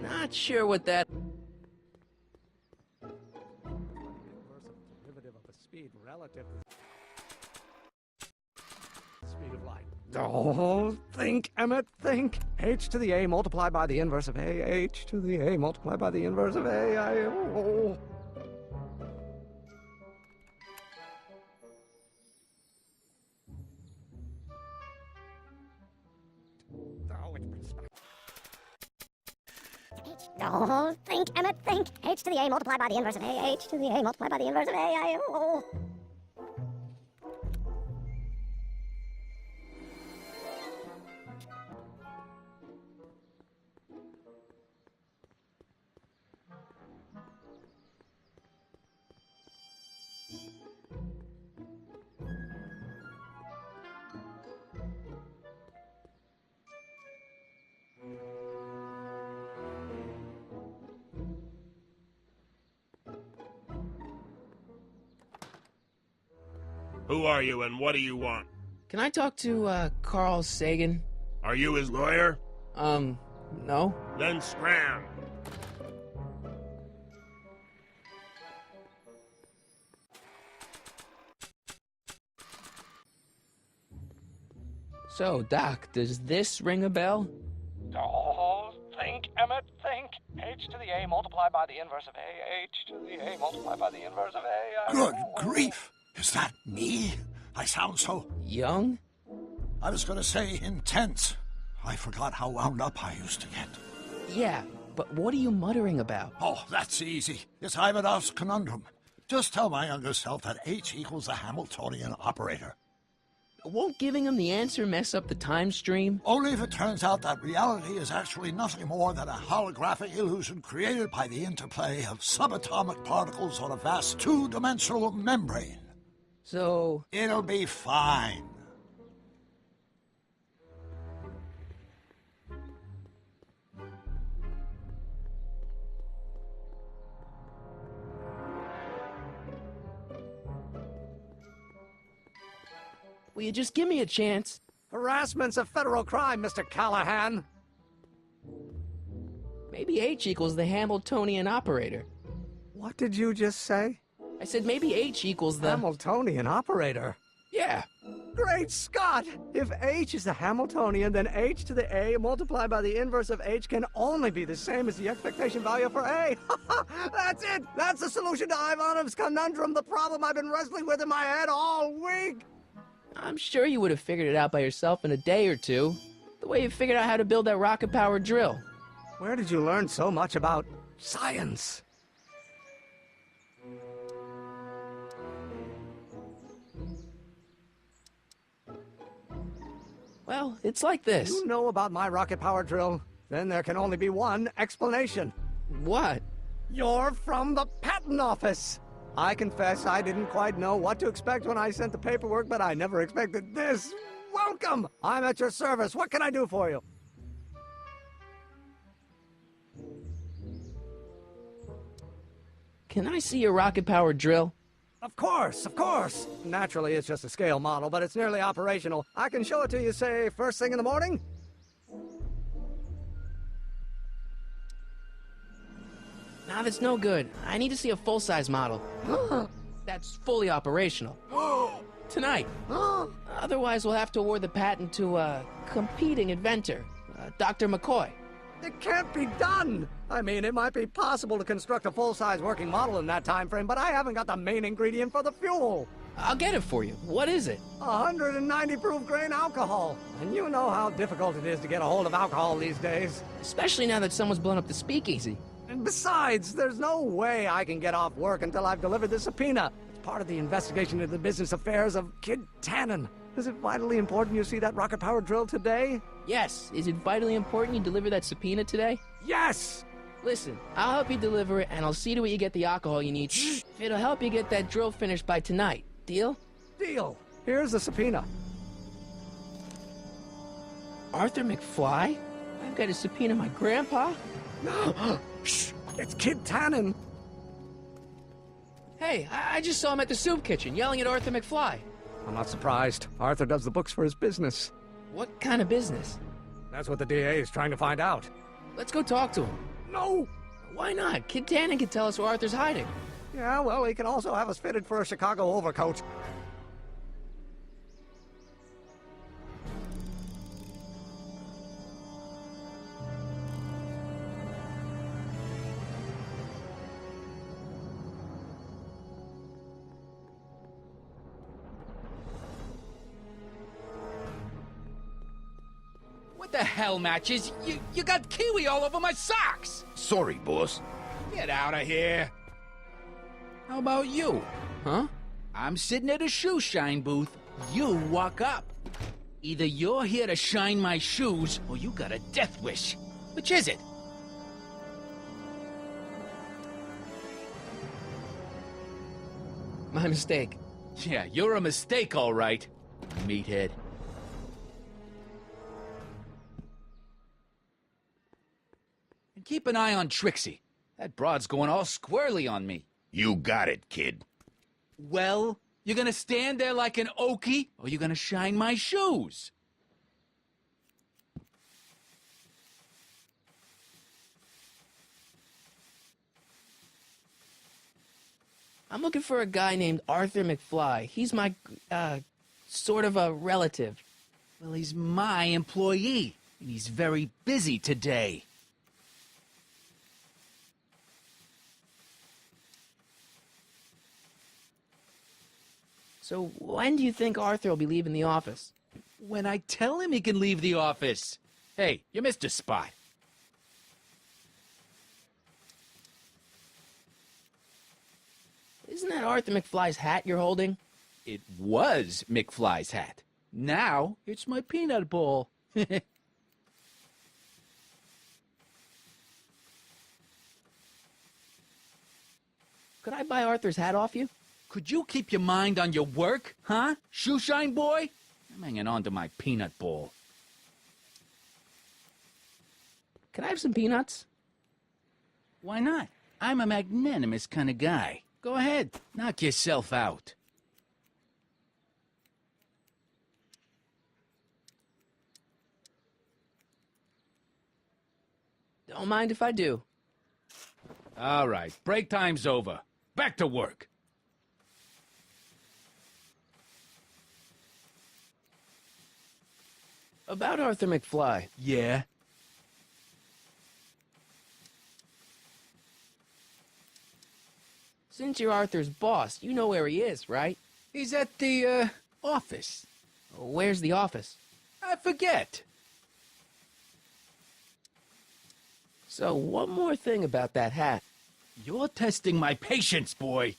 Not sure what that... Derivative of a speed relative to the speed of light. Oh, think, Emmett, think. H to the A multiplied by the inverse of A. H to the A multiplied by the inverse of A. Oh. Oh, think, Emmett, think. H to the A multiplied by the inverse of A. H to the A multiplied by the inverse of A. Oh. Who are you and what do you want? Can I talk to, Carl Sagan? Are you his lawyer? No. Then scram. So, Doc, does this ring a bell? Oh, think, Emmett, think. H to the A multiplied by the inverse of A. H to the A multiplied by the inverse of A. Good grief! Is that me? I sound so... Young? I was gonna say intense. I forgot how wound up I used to get. Yeah, but what are you muttering about? Oh, that's easy. It's Ivanov's conundrum. Just tell my younger self that H equals the Hamiltonian operator. Won't giving him the answer mess up the time stream? Only if it turns out that reality is actually nothing more than a holographic illusion created by the interplay of subatomic particles on a vast two-dimensional membrane. So... It'll be fine. Will you just give me a chance? Harassment's a federal crime, Mr. Callahan. Maybe H equals the Hamiltonian operator. What did you just say? I said maybe H equals the... Hamiltonian operator? Yeah. Great Scott! If H is the Hamiltonian, then H to the A multiplied by the inverse of H can only be the same as the expectation value for A. That's it! That's the solution to Ivanov's conundrum, the problem I've been wrestling with in my head all week! I'm sure you would have figured it out by yourself in a day or two. The way you figured out how to build that rocket-powered drill. Where did you learn so much about science? Well, it's like this. You know about my rocket-powered drill? Then there can only be one explanation. What? You're from the patent office! I confess I didn't quite know what to expect when I sent the paperwork, but I never expected this. Welcome! I'm at your service. What can I do for you? Can I see your rocket-powered drill? Of course, of course. Naturally, it's just a scale model, but it's nearly operational. I can show it to you, say, first thing in the morning? Nah, that's no good. I need to see a full-size model. That's fully operational. Tonight. Otherwise, we'll have to award the patent to a competing inventor, Dr. McCoy. It can't be done! I mean, it might be possible to construct a full-size working model in that time frame, but I haven't got the main ingredient for the fuel. I'll get it for you. What is it? 190 proof grain alcohol. And you know how difficult it is to get a hold of alcohol these days. Especially now that someone's blown up the speakeasy. Besides, there's no way I can get off work until I've delivered this subpoena. It's part of the investigation into the business affairs of Kid Tannen. Is it vitally important you see that rocket power drill today? Yes, is it vitally important you deliver that subpoena today? Yes! Listen, I'll help you deliver it, and I'll see to it you get the alcohol you need. If it'll help you get that drill finished by tonight. Deal? Deal. Here's the subpoena. Arthur McFly? I've got to subpoena my grandpa? Shh! It's Kid Tannen. Hey, I just saw him at the soup kitchen, yelling at Arthur McFly. I'm not surprised. Arthur does the books for his business. What kind of business? That's what the DA is trying to find out. Let's go talk to him. No! Why not? Kid Tannen can tell us where Arthur's hiding. Yeah, well, he can also have us fitted for a Chicago overcoat. What the hell, Matches? You got kiwi all over my socks! Sorry, boss. Get out of here! How about you? Huh? I'm sitting at a shoe shine booth. You walk up. Either you're here to shine my shoes, or you got a death wish. Which is it? My mistake. Yeah, you're a mistake, all right, meathead. And keep an eye on Trixie. That broad's going all squirrely on me. You got it, kid. Well, you gonna stand there like an okie, or you gonna shine my shoes? I'm looking for a guy named Arthur McFly. He's my, sort of a relative. Well, he's my employee, and he's very busy today. So when do you think Arthur will be leaving the office? When I tell him he can leave the office. Hey, you missed a spot. Isn't that Arthur McFly's hat you're holding? It was McFly's hat. Now, it's my peanut bowl. Could I buy Arthur's hat off you? Could you keep your mind on your work, huh? Shoeshine boy? I'm hanging on to my peanut bowl. Can I have some peanuts? Why not? I'm a magnanimous kind of guy. Go ahead, knock yourself out. Don't mind if I do. All right, break time's over. Back to work. About Arthur McFly. Yeah? Since you're Arthur's boss, you know where he is, right? He's at the, office. Where's the office? I forget. So, one more thing about that hat. You're testing my patience, boy.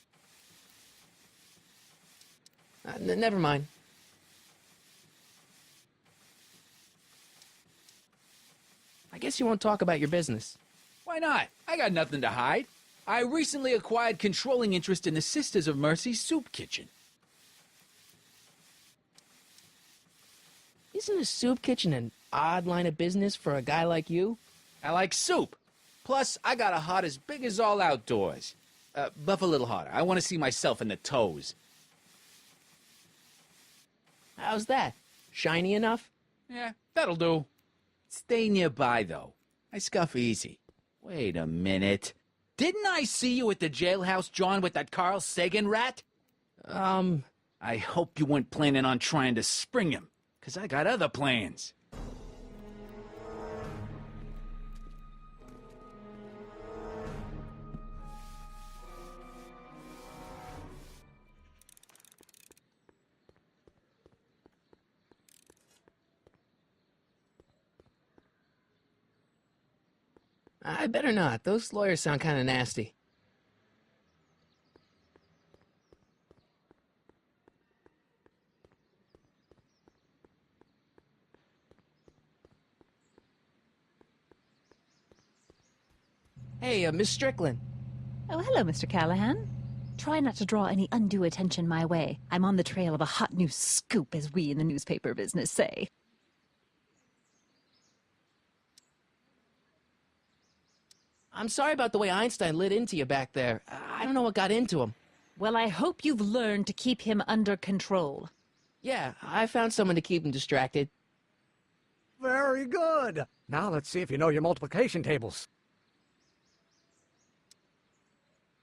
Never mind. I guess you won't talk about your business. Why not? I got nothing to hide. I recently acquired controlling interest in the Sisters of Mercy soup kitchen. Isn't a soup kitchen an odd line of business for a guy like you? I like soup. Plus, I got a heart as big as all outdoors. Buff a little harder. I want to see myself in the toes. How's that? Shiny enough? Yeah, that'll do. Stay nearby, though. I scuff easy. Wait a minute. Didn't I see you at the jailhouse, John, with that Carl Sagan rat? I hope you weren't planning on trying to spring him, 'cause I got other plans. I better not. Those lawyers sound kind of nasty. Hey, Miss Strickland. Oh, hello, Mr. Callahan. Try not to draw any undue attention my way. I'm on the trail of a hot new scoop, as we in the newspaper business say. I'm sorry about the way Einstein lit into you back there. I don't know what got into him. Well, I hope you've learned to keep him under control. Yeah, I found someone to keep him distracted. Very good. Now let's see if you know your multiplication tables.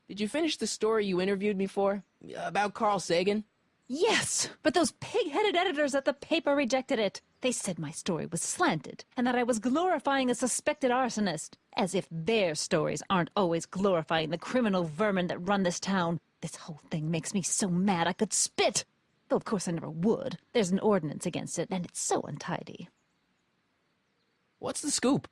Did you finish the story you interviewed me for? About Carl Sagan? Yes, but those pig-headed editors at the paper rejected it. They said my story was slanted, and that I was glorifying a suspected arsonist. As if their stories aren't always glorifying the criminal vermin that run this town. This whole thing makes me so mad I could spit. Though of course I never would. There's an ordinance against it, and it's so untidy. What's the scoop?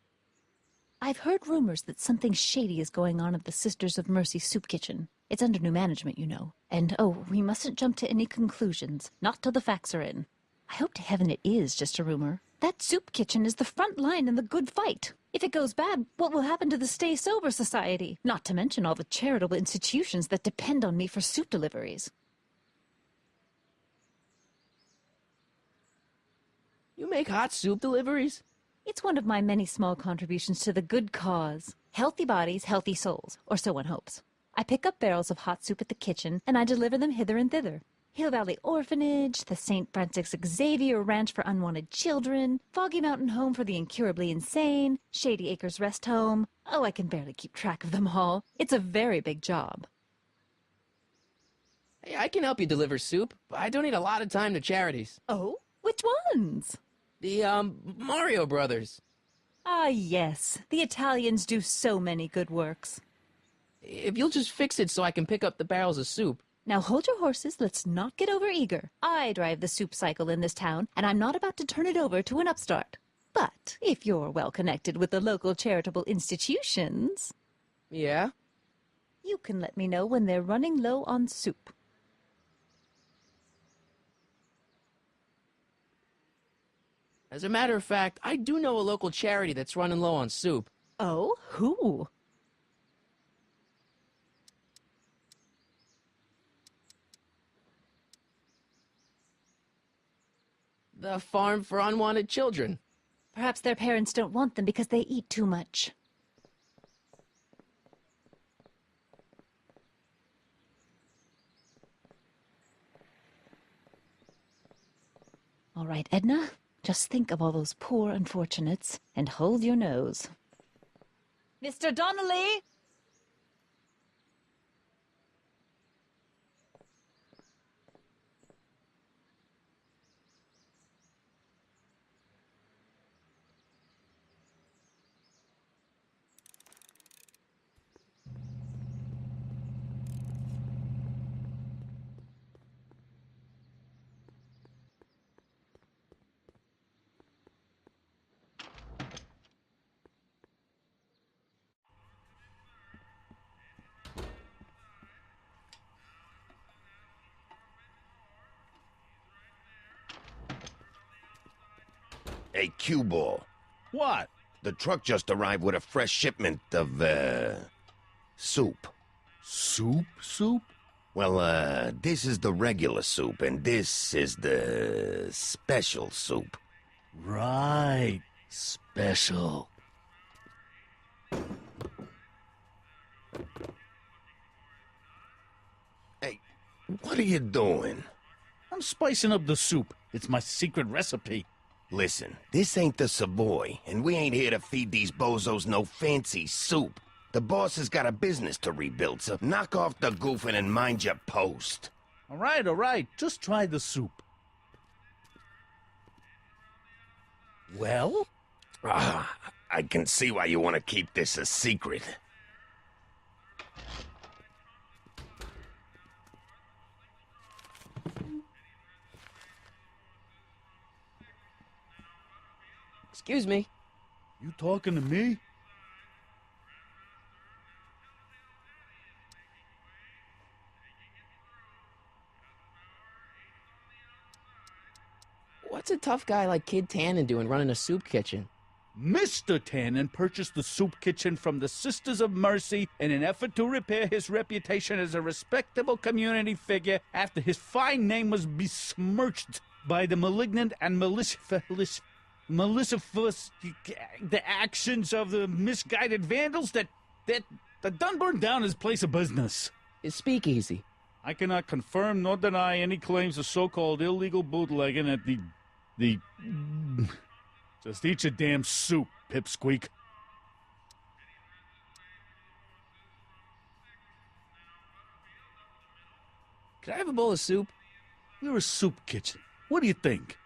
I've heard rumors that something shady is going on at the Sisters of Mercy soup kitchen. It's under new management, you know. And, oh, we mustn't jump to any conclusions. Not till the facts are in. I hope to heaven it is just a rumor. That soup kitchen is the front line in the good fight. If it goes bad, what will happen to the Stay Sober Society? Not to mention all the charitable institutions that depend on me for soup deliveries. You make hot soup deliveries? It's one of my many small contributions to the good cause. Healthy bodies, healthy souls, or so one hopes. I pick up barrels of hot soup at the kitchen, and I deliver them hither and thither. Hill Valley Orphanage, the St. Francis Xavier Ranch for Unwanted Children, Foggy Mountain Home for the Incurably Insane, Shady Acres Rest Home. Oh, I can barely keep track of them all. It's a very big job. Hey, I can help you deliver soup. I donate a lot of time to charities. Oh? Which ones? The, Mario Brothers. Ah, yes. The Italians do so many good works. If you'll just fix it so I can pick up the barrels of soup. Now hold your horses, let's not get over-eager. I drive the soup cycle in this town, and I'm not about to turn it over to an upstart. But if you're well connected with the local charitable institutions... Yeah? You can let me know when they're running low on soup. As a matter of fact, I do know a local charity that's running low on soup. Oh? Who? The Farm for Unwanted Children. Perhaps their parents don't want them because they eat too much. All right, Edna, just think of all those poor unfortunates and hold your nose. Mr. Donnelly! Hey, cue ball. What? The truck just arrived with a fresh shipment of, soup. Soup? Well, this is the regular soup, and this is the special soup. Right. Special. Hey, what are you doing? I'm spicing up the soup. It's my secret recipe. Listen, this ain't the Savoy, and we ain't here to feed these bozos no fancy soup. The boss has got a business to rebuild, so knock off the goofing and mind your post. All right. Just try the soup. Well? I can see why you want to keep this a secret. Excuse me. You talking to me? What's a tough guy like Kid Tannen doing running a soup kitchen? Mr. Tannen purchased the soup kitchen from the Sisters of Mercy in an effort to repair his reputation as a respectable community figure after his fine name was besmirched by the malignant and malicious the actions of the misguided vandals that done burned down his place of business. His speakeasy. I cannot confirm nor deny any claims of so-called illegal bootlegging at the Just eat your damn soup, pipsqueak. Could I have a bowl of soup? We're a soup kitchen. What do you think?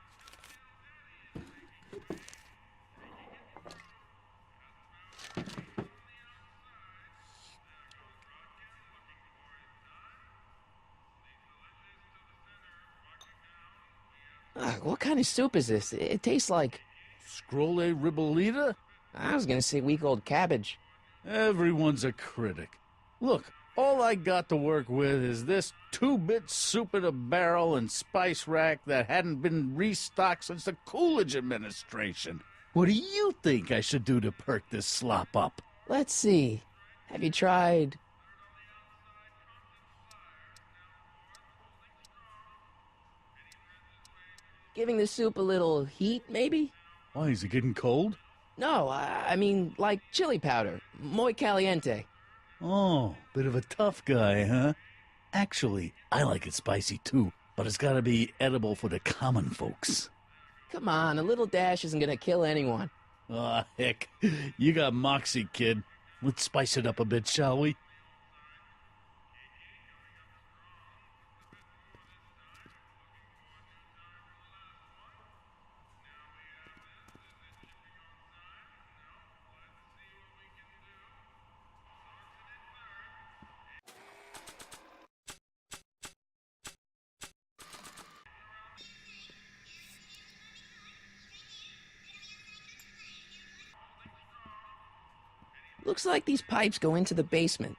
What kind of soup is this? It tastes like... Scrolle ribolita? I was gonna say week-old cabbage. Everyone's a critic. Look, all I got to work with is this 2-bit soup in a barrel and spice rack that hadn't been restocked since the Coolidge administration. What do you think I should do to perk this slop up? Let's see. Have you tried... giving the soup a little heat, maybe? Why, is it getting cold? No, I mean, like chili powder. Muy caliente. Oh, bit of a tough guy, huh? Actually, I like it spicy too, but it's gotta be edible for the common folks. Come on, a little dash isn't gonna kill anyone. Aw, heck. You got moxie, kid. Let's spice it up a bit, shall we? Looks like these pipes go into the basement.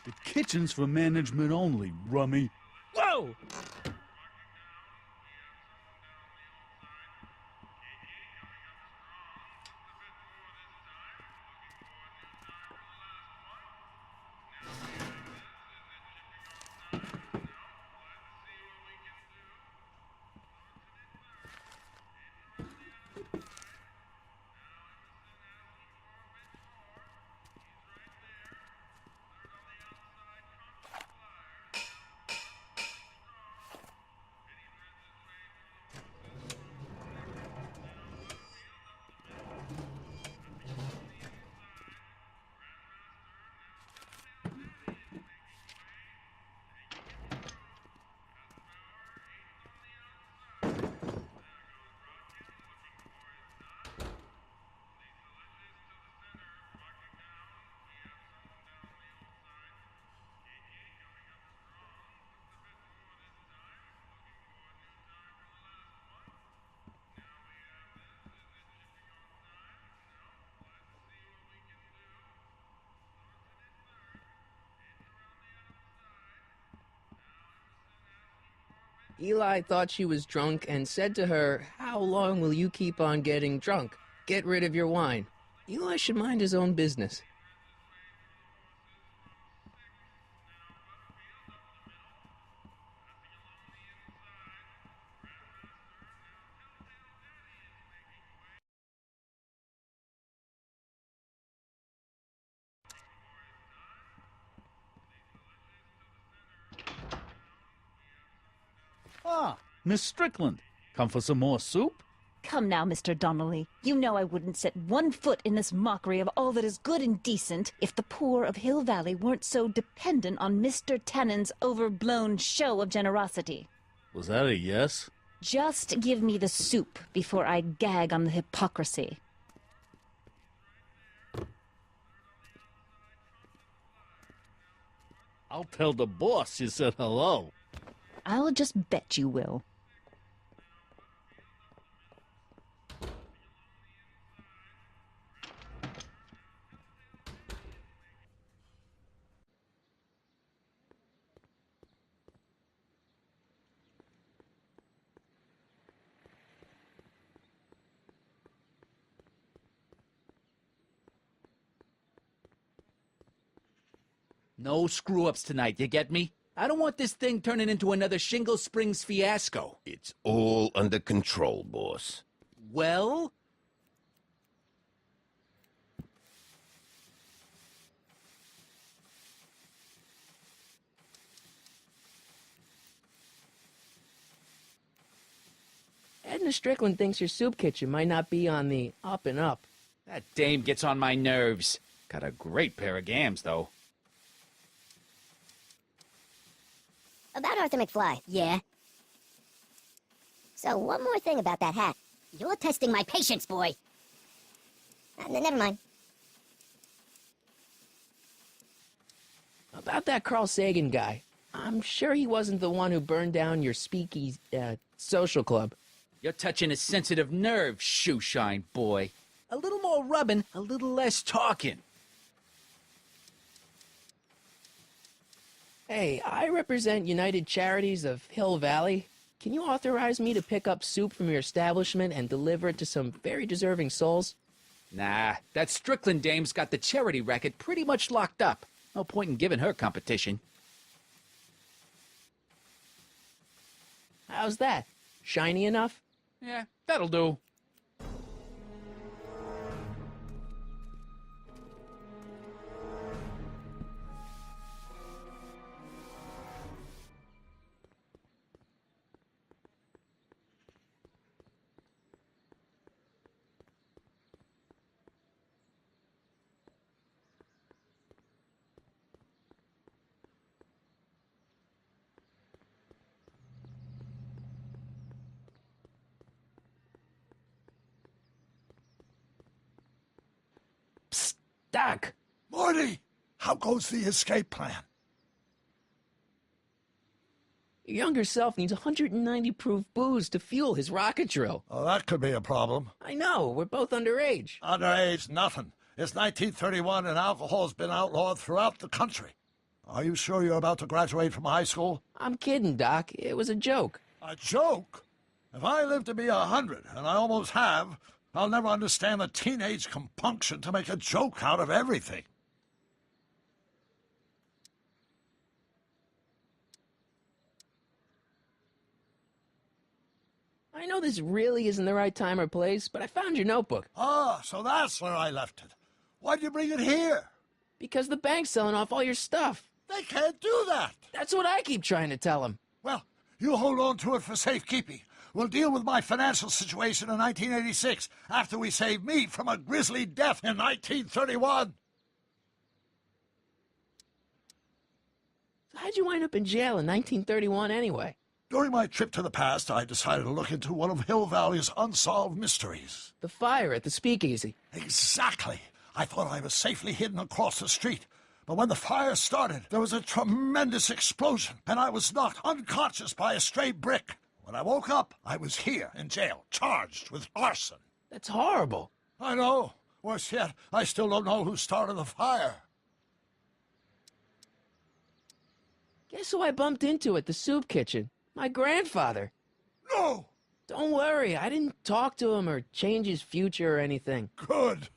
The kitchen's for management only, rummy. Whoa! Eli thought she was drunk and said to her, "How long will you keep on getting drunk? Get rid of your wine." Eli should mind his own business. Ah, Miss Strickland. Come for some more soup? Come now, Mr. Donnelly. You know I wouldn't set one foot in this mockery of all that is good and decent if the poor of Hill Valley weren't so dependent on Mr. Tannen's overblown show of generosity. Was that a yes? Just give me the soup before I gag on the hypocrisy. I'll tell the boss you said hello. I'll just bet you will. No screw-ups tonight, you get me? I don't want this thing turning into another Shingle Springs fiasco. It's all under control, boss. Well? Edna Strickland thinks your soup kitchen might not be on the up and up. That dame gets on my nerves. Got a great pair of gams, though. About Arthur McFly. Yeah. So, one more thing about that hat. You're testing my patience, boy. Never mind. About that Carl Sagan guy. I'm sure he wasn't the one who burned down your speakeasy, social club. You're touching a sensitive nerve, shoeshine boy. A little more rubbing, a little less talking. Hey, I represent United Charities of Hill Valley. Can you authorize me to pick up soup from your establishment and deliver it to some very deserving souls? Nah, that Strickland dame's got the charity racket pretty much locked up. No point in giving her competition. How's that? Shiny enough? Yeah, that'll do. Doc! Morty, how goes the escape plan? Your younger self needs 190 proof booze to fuel his rocket drill. Oh, that could be a problem. I know, we're both underage. Underage, nothing. It's 1931 and alcohol's been outlawed throughout the country. Are you sure you're about to graduate from high school? I'm kidding, Doc. It was a joke. A joke? If I live to be 100, and I almost have, I'll never understand the teenage compunction to make a joke out of everything. I know this really isn't the right time or place, but I found your notebook. Ah, so that's where I left it. Why'd you bring it here? Because the bank's selling off all your stuff. They can't do that. That's what I keep trying to tell them. Well, you hold on to it for safekeeping. We'll deal with my financial situation in 1986 after we save me from a grisly death in 1931. So how'd you wind up in jail in 1931 anyway? During my trip to the past, I decided to look into one of Hill Valley's unsolved mysteries. The fire at the speakeasy. Exactly. I thought I was safely hidden across the street. But when the fire started, there was a tremendous explosion, and I was knocked unconscious by a stray brick. When I woke up, I was here in jail, charged with arson. That's horrible. I know. Worse yet, I still don't know who started the fire. Guess who I bumped into at the soup kitchen? My grandfather. No! Don't worry, I didn't talk to him or change his future or anything. Good.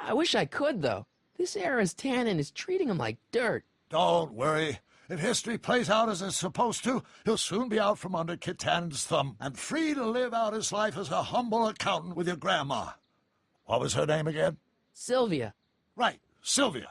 I wish I could, though. This era's Tannen is treating him like dirt. Don't worry. If history plays out as it's supposed to, he'll soon be out from under Kit Tannen's thumb and free to live out his life as a humble accountant with your grandma. What was her name again? Sylvia. Right, Sylvia.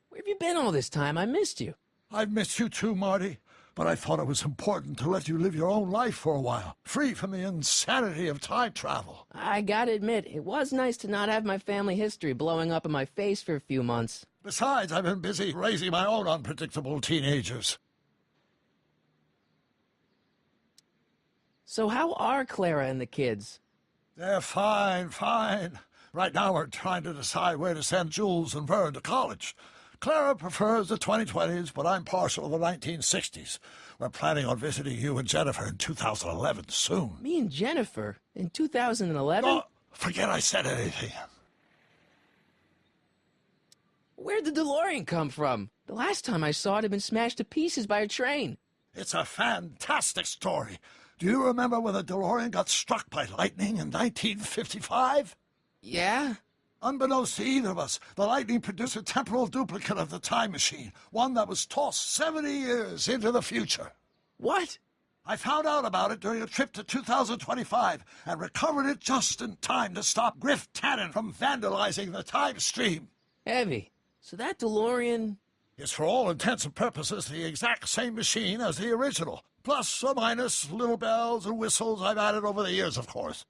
Where have you been all this time? I missed you. I've missed you too, Marty. But I thought it was important to let you live your own life for a while, free from the insanity of time travel. I gotta admit, it was nice to not have my family history blowing up in my face for a few months. Besides, I've been busy raising my own unpredictable teenagers. So how are Clara and the kids? They're fine, fine. Right now we're trying to decide where to send Jules and Vern to college. Clara prefers the 2020s, but I'm partial to the 1960s. We're planning on visiting you and Jennifer in 2011 soon. Me and Jennifer? In 2011? Oh, forget I said anything. Where'd the DeLorean come from? The last time I saw it had been smashed to pieces by a train. It's a fantastic story. Do you remember when the DeLorean got struck by lightning in 1955? Yeah? Unbeknownst to either of us, the lightning produced a temporal duplicate of the time machine, one that was tossed 70 years into the future. What? I found out about it during a trip to 2025 and recovered it just in time to stop Griff Tannen from vandalizing the time stream. Heavy. So that DeLorean... It's for all intents and purposes the exact same machine as the original, plus or minus little bells and whistles I've added over the years, of course.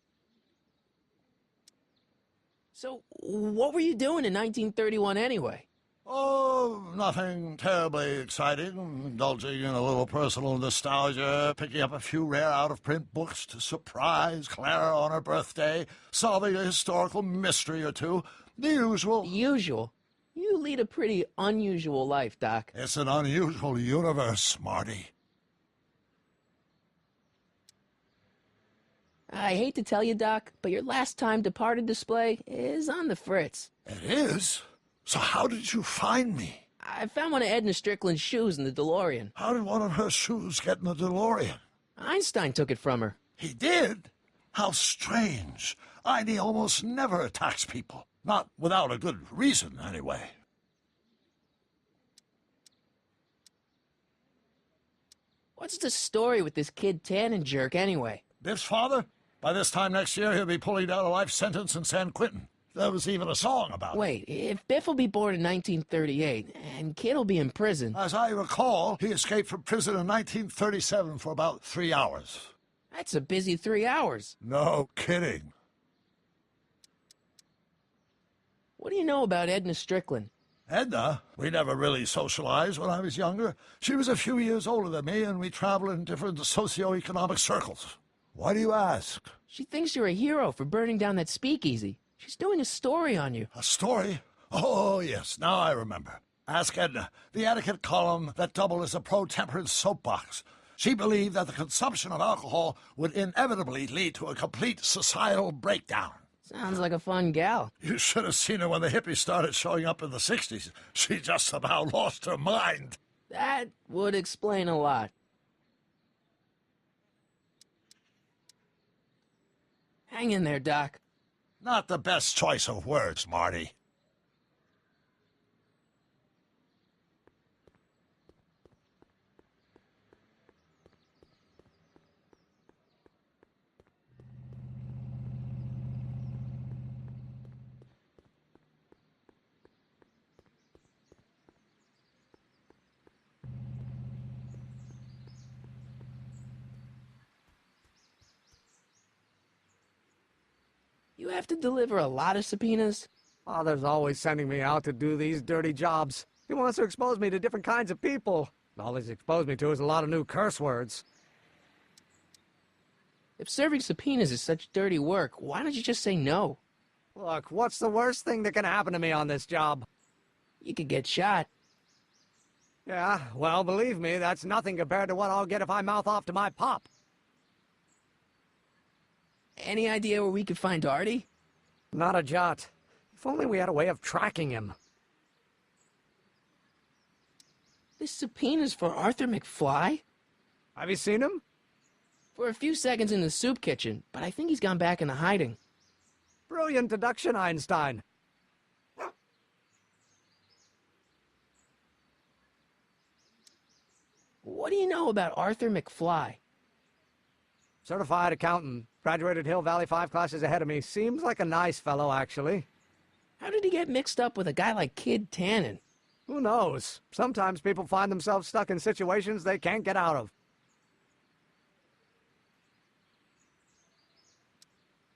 So, what were you doing in 1931 anyway? Oh, nothing terribly exciting. Indulging in a little personal nostalgia, picking up a few rare out-of-print books to surprise Clara on her birthday, solving a historical mystery or two. The usual. The usual? You lead a pretty unusual life, Doc. It's an unusual universe, Marty. I hate to tell you, Doc, but your last time departed display is on the fritz. It is? So how did you find me? I found one of Edna Strickland's shoes in the DeLorean. How did one of her shoes get in the DeLorean? Einstein took it from her. He did? How strange. Einie almost never attacks people. Not without a good reason, anyway. What's the story with this kid Tannen jerk, anyway? Biff's father? By this time next year, he'll be pulling down a life sentence in San Quentin. There was even a song about it. Wait, if Biff will be born in 1938, and Kid will be in prison... As I recall, he escaped from prison in 1937 for about 3 hours. That's a busy 3 hours. No kidding. What do you know about Edna Strickland? Edna? We never really socialized when I was younger. She was a few years older than me, and we traveled in different socioeconomic circles. Why do you ask? She thinks you're a hero for burning down that speakeasy. She's doing a story on you. A story? Oh, yes, now I remember. Ask Edna, the etiquette column that doubled as a pro-temperance soapbox. She believed that the consumption of alcohol would inevitably lead to a complete societal breakdown. Sounds like a fun gal. You should have seen her when the hippies started showing up in the 60s. She just about lost her mind. That would explain a lot. Hang in there, Doc. Not the best choice of words, Marty. You have to deliver a lot of subpoenas? Father's always sending me out to do these dirty jobs. He wants to expose me to different kinds of people. All he's exposed me to is a lot of new curse words. If serving subpoenas is such dirty work, why don't you just say no? Look, what's the worst thing that can happen to me on this job? You could get shot. Yeah, well, believe me, that's nothing compared to what I'll get if I mouth off to my pop. Any idea where we could find Artie? Not a jot. If only we had a way of tracking him. This subpoena's for Arthur McFly? Have you seen him? For a few seconds in the soup kitchen, but I think he's gone back into hiding. Brilliant deduction, Einstein. What do you know about Arthur McFly? Certified accountant. Graduated Hill Valley 5 classes ahead of me. Seems like a nice fellow, actually. How did he get mixed up with a guy like Kid Tannen? Who knows? Sometimes people find themselves stuck in situations they can't get out of.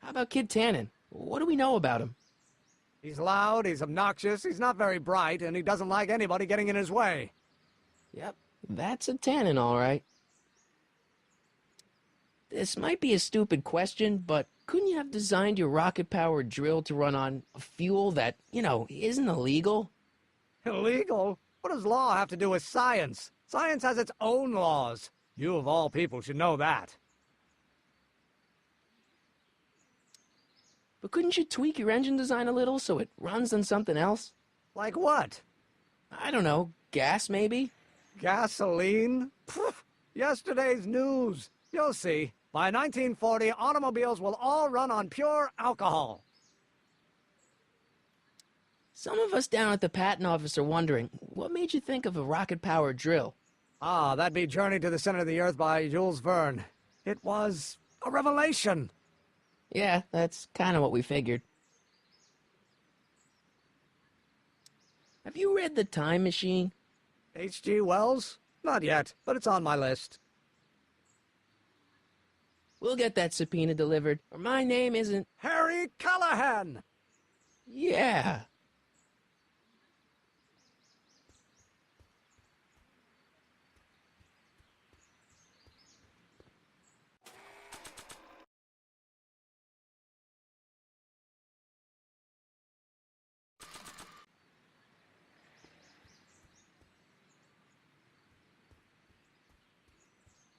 How about Kid Tannen? What do we know about him? He's loud, he's obnoxious, he's not very bright, and he doesn't like anybody getting in his way. Yep, that's a Tannen, all right. This might be a stupid question, but couldn't you have designed your rocket-powered drill to run on a fuel that, isn't illegal? Illegal? What does law have to do with science? Science has its own laws. You, of all people, should know that. But couldn't you tweak your engine design a little so it runs on something else? Like what? I don't know, gas maybe? Gasoline? Pfft. Yesterday's news. You'll see. By 1940, automobiles will all run on pure alcohol. Some of us down at the patent office are wondering, what made you think of a rocket-powered drill? Ah, that'd be Journey to the Center of the Earth by Jules Verne. It was a revelation. Yeah, that's kind of what we figured. Have you read The Time Machine? H.G. Wells? Not yet, but it's on my list. We'll get that subpoena delivered, or my name isn't... Harry Callahan! Yeah.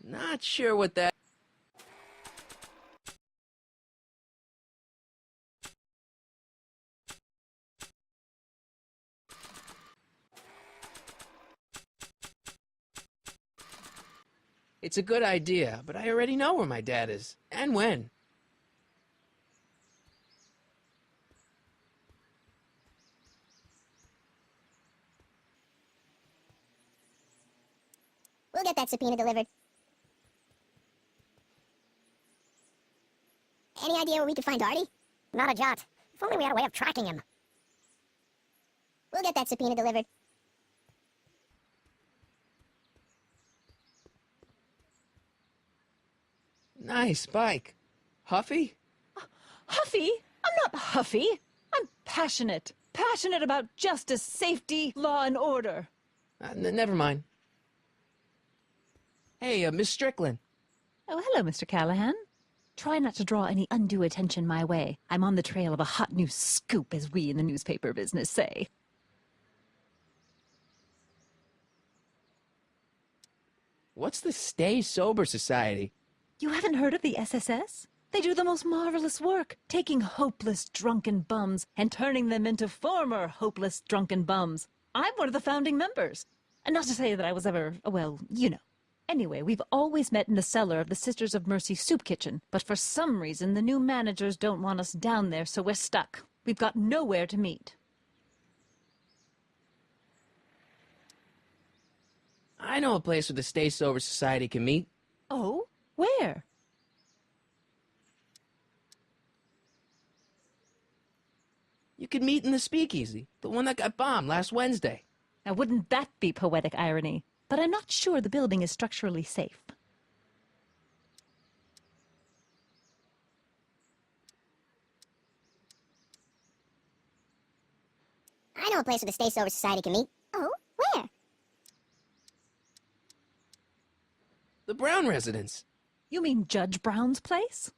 Not sure what that... It's a good idea, but I already know where my dad is, and when. We'll get that subpoena delivered. Any idea where we could find Artie? Not a jot. If only we had a way of tracking him. We'll get that subpoena delivered. Nice bike. Huffy? Huffy? I'm not huffy. I'm passionate. Passionate about justice, safety, law, and order. Never mind. Hey, Miss Strickland. Oh, hello, Mr. Callahan. Try not to draw any undue attention my way. I'm on the trail of a hot new scoop, as we in the newspaper business say. What's the Stay Sober Society? You haven't heard of the SSS? They do the most marvelous work, taking hopeless drunken bums and turning them into former hopeless drunken bums. I'm one of the founding members. And not to say that I was ever, well, you know. Anyway, we've always met in the cellar of the Sisters of Mercy soup kitchen, but for some reason the new managers don't want us down there, so we're stuck. We've got nowhere to meet. I know a place where the Stay Sober Society can meet. Oh? Where? You could meet in the Speakeasy, the one that got bombed last Wednesday. Now, wouldn't that be poetic irony? But I'm not sure the building is structurally safe. I know a place where the Stay Sober Society can meet. Oh, where? The Brown residence. You mean Judge Brown's place?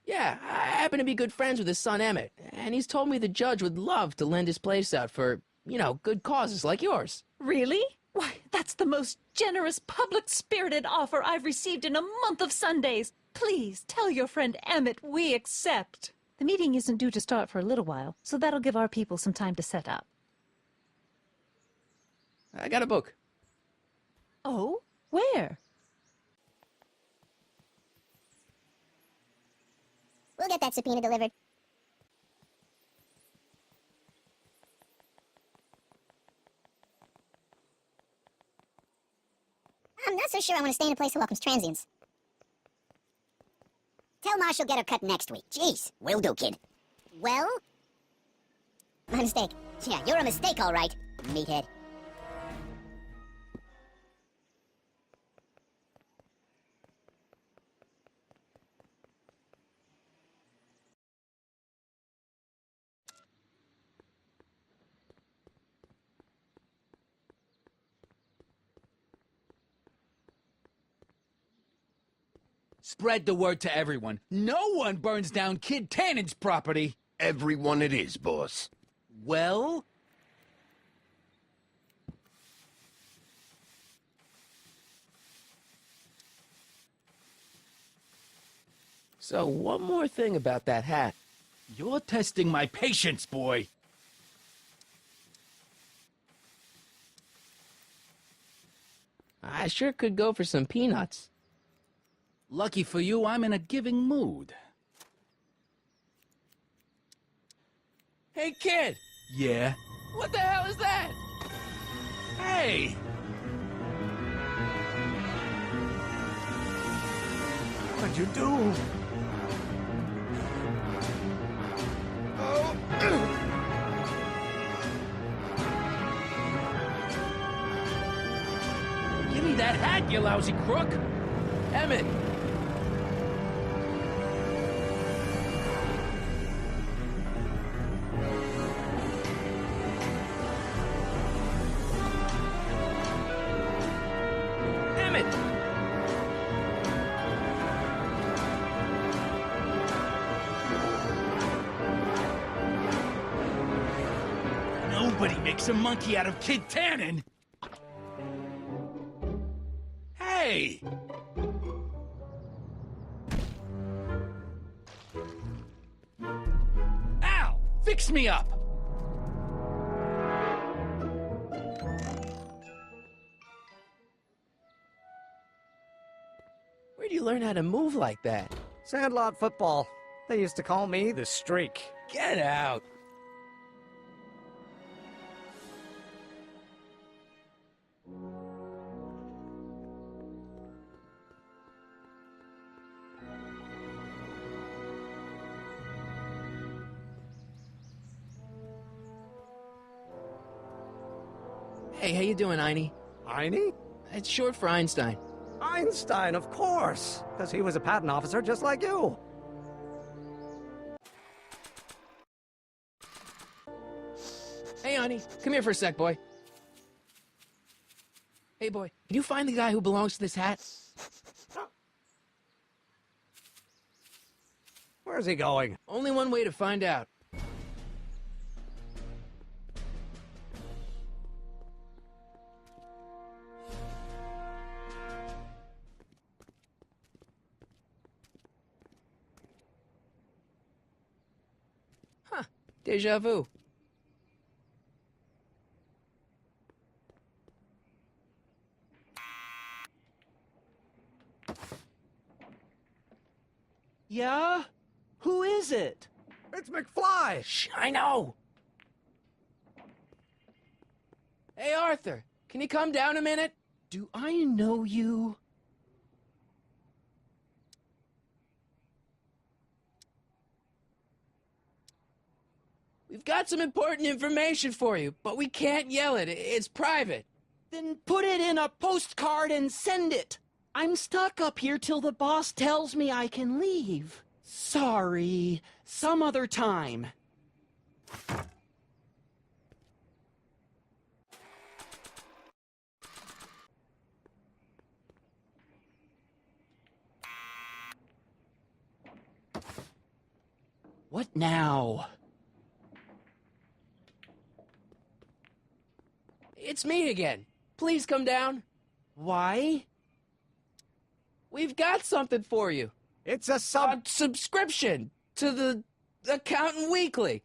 Yeah, I happen to be good friends with his son Emmett, and he's told me the judge would love to lend his place out for, you know, good causes like yours. Really? Why, that's the most generous, public-spirited offer I've received in a month of Sundays. Please, tell your friend Emmett we accept. The meeting isn't due to start for a little while, so that'll give our people some time to set up. I got a book. Oh? Where? We'll get that subpoena delivered. I'm not so sure I want to stay in a place that welcomes transients. Tell Ma she'll get her cut next week. Jeez, will do, kid. Well? My mistake. Yeah, you're a mistake, all right, meathead. Spread the word to everyone. No one burns down Kid Tannen's property. Everyone it is, boss. Well? So, one more thing about that hat. You're testing my patience, boy. I sure could go for some peanuts. Lucky for you, I'm in a giving mood. Hey, kid! Yeah? What the hell is that? Hey! What'd you do? Give me that hat, you lousy crook! Emmett! Emmett! Nobody makes a monkey out of Kid Tannen! Hey! Ow! Fix me up! Where'd you learn how to move like that? Sandlot football. They used to call me the Streak. Get out! Hey, how you doing, Einie? Einie? It's short for Einstein. Einstein, of course, because he was a patent officer just like you. Hey, Einie, come here for a sec, boy. Hey, boy, can you find the guy who belongs to this hat? Where's he going? Only one way to find out. Huh, deja vu. Yeah? Who is it? It's McFly! Shh, I know! Hey, Arthur, can you come down a minute? Do I know you? We've got some important information for you, but we can't yell it. It's private. Then put it in a postcard and send it. I'm stuck up here till the boss tells me I can leave. Sorry. Some other time. What now? It's me again. Please come down. Why? We've got something for you. It's a A subscription to the Accountant Weekly.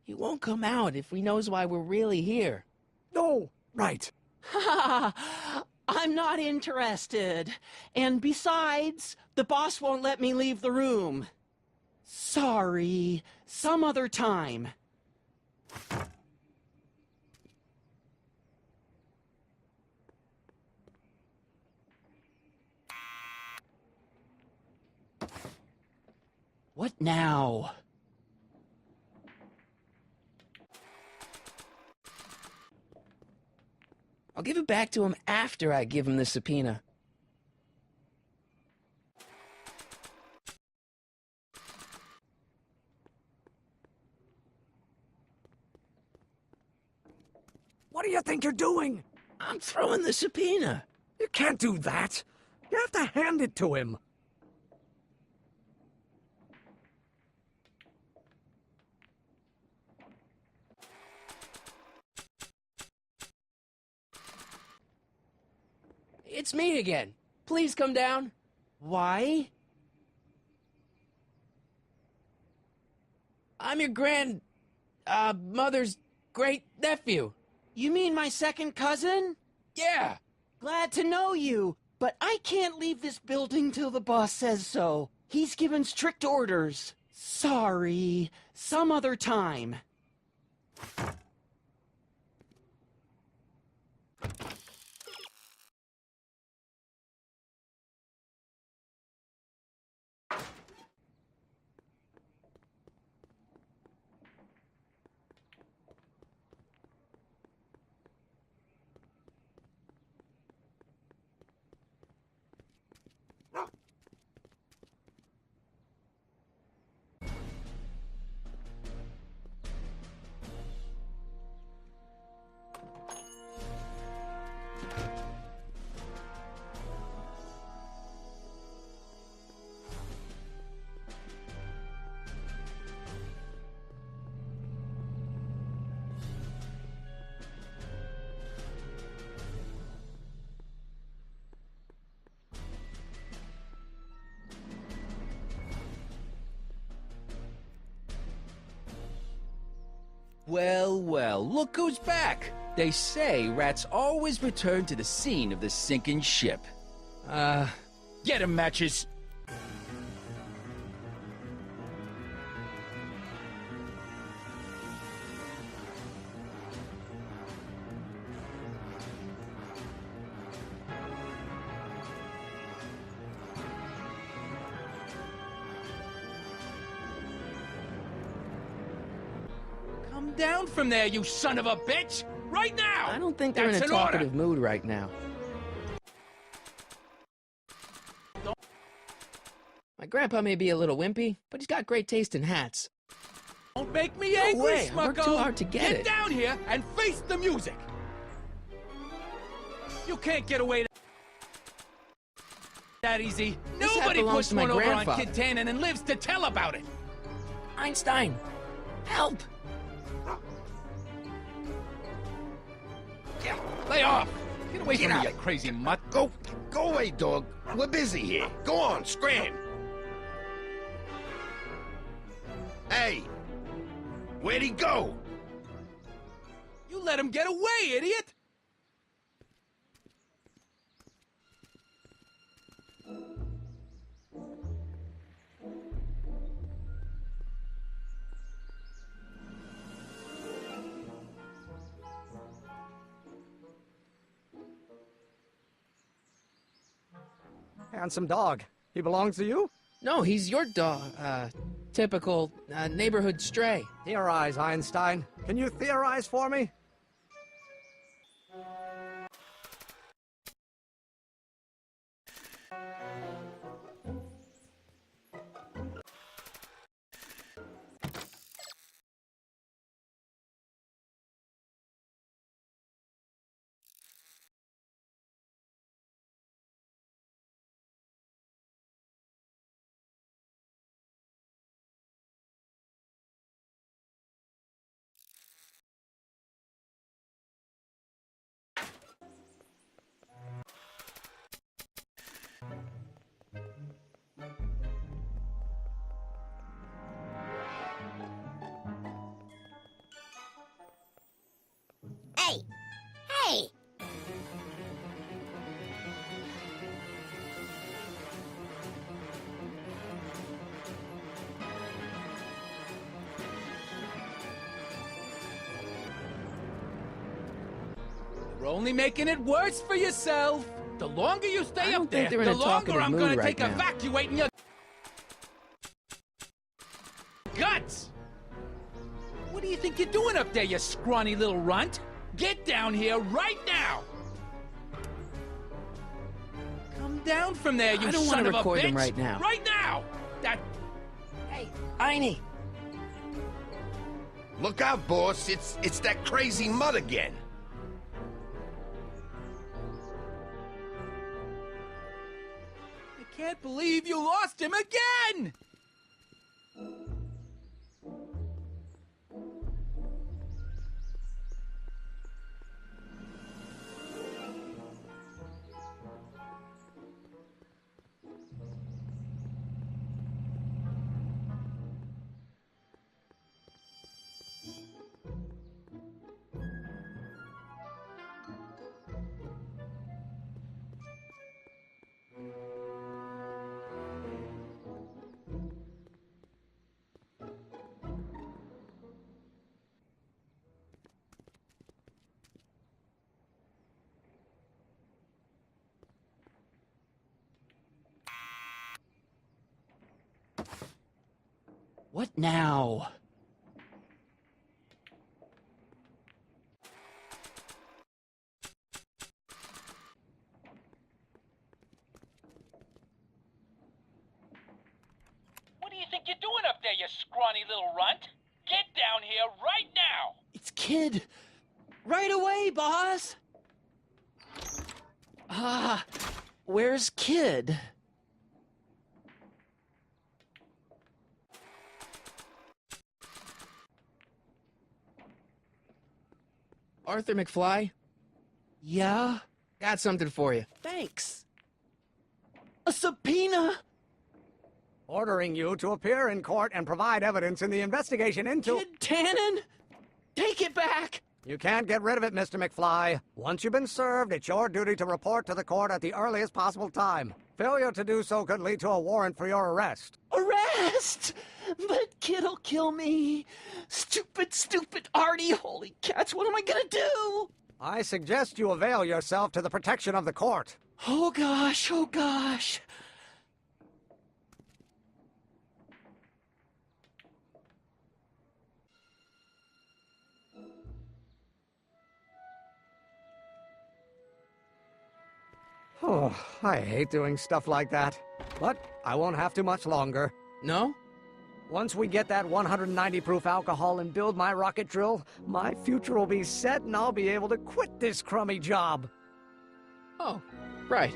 He won't come out if he knows why we're really here. No, right. Ha! I'm not interested. And besides, the boss won't let me leave the room. Sorry. Some other time. What now? I'll give it back to him after I give him the subpoena. What do you think you're doing? I'm throwing the subpoena. You can't do that. You have to hand it to him. It's me again. Please come down. Why? I'm your mother's great nephew. You mean my second cousin? Yeah. Glad to know you, but I can't leave this building till the boss says so. He's given strict orders. Sorry, some other time. Well, well, look who's back. They say rats always return to the scene of the sinking ship. Get 'em, Matches. Come down from there, you son of a bitch! Right now! I don't think they're in a That's an order. talkative mood right now. My grandpa may be a little wimpy, but he's got great taste in hats. Don't make me angry, way, I Smucko! worked too hard to get it. down here and face the music! You can't get away that easy. This hat Nobody belongs puts to my one over on grandfather. Kid Tannen and lives to tell about it! Einstein, help! Lay off! Get away Get from out. me, you crazy mutt! Go away, dog. We're busy here. Go on, scram. Hey, where'd he go? You let him get away, idiot! Handsome dog. He belongs to you? No, he's your dog. Typical neighborhood stray. Theorize, Einstein. Can you theorize for me? Hey! Hey! You're only making it worse for yourself. The longer you I stay don't up there, think they're in the a longer talkative I'm mood gonna right take now. evacuating your guts. What do you think you're doing up there, you scrawny little runt? Get down here right now. Come down from there, you I don't son wanna of a record bitch. them right now. Right now. That. Hey, Einie! Look out, boss. It's that crazy mud again. I can't believe you lost him again. What now? What do you think you're doing up there, you scrawny little runt? Get down here right now! It's Kid. Right away, boss. Ah, where's Kid? Arthur McFly, Yeah? got something for you. Thanks. A subpoena? Ordering you to appear in court and provide evidence in the investigation into... Kid Tannen? Take it back! You can't get rid of it, Mr. McFly. Once you've been served, it's your duty to report to the court at the earliest possible time. Failure to do so could lead to a warrant for your arrest. Arrest! But Kid'll kill me. Stupid, stupid Artie. Holy cats, what am I gonna do? I suggest you avail yourself to the protection of the court. Oh gosh, oh gosh. Oh, I hate doing stuff like that. But I won't have to much longer. No? Once we get that 190 proof alcohol and build my rocket drill, my future will be set and I'll be able to quit this crummy job. Oh, right.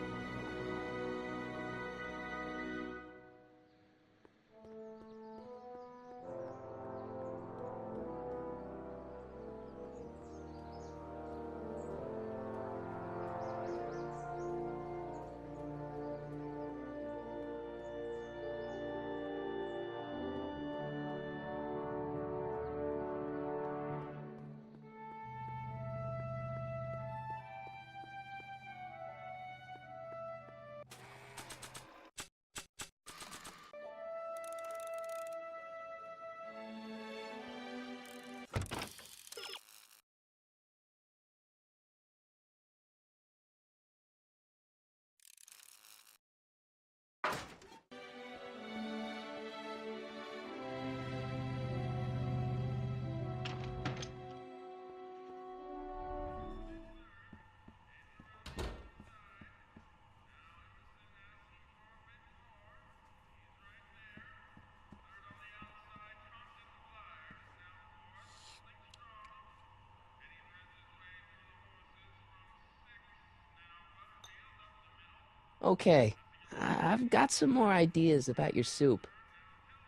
Okay, I've got some more ideas about your soup.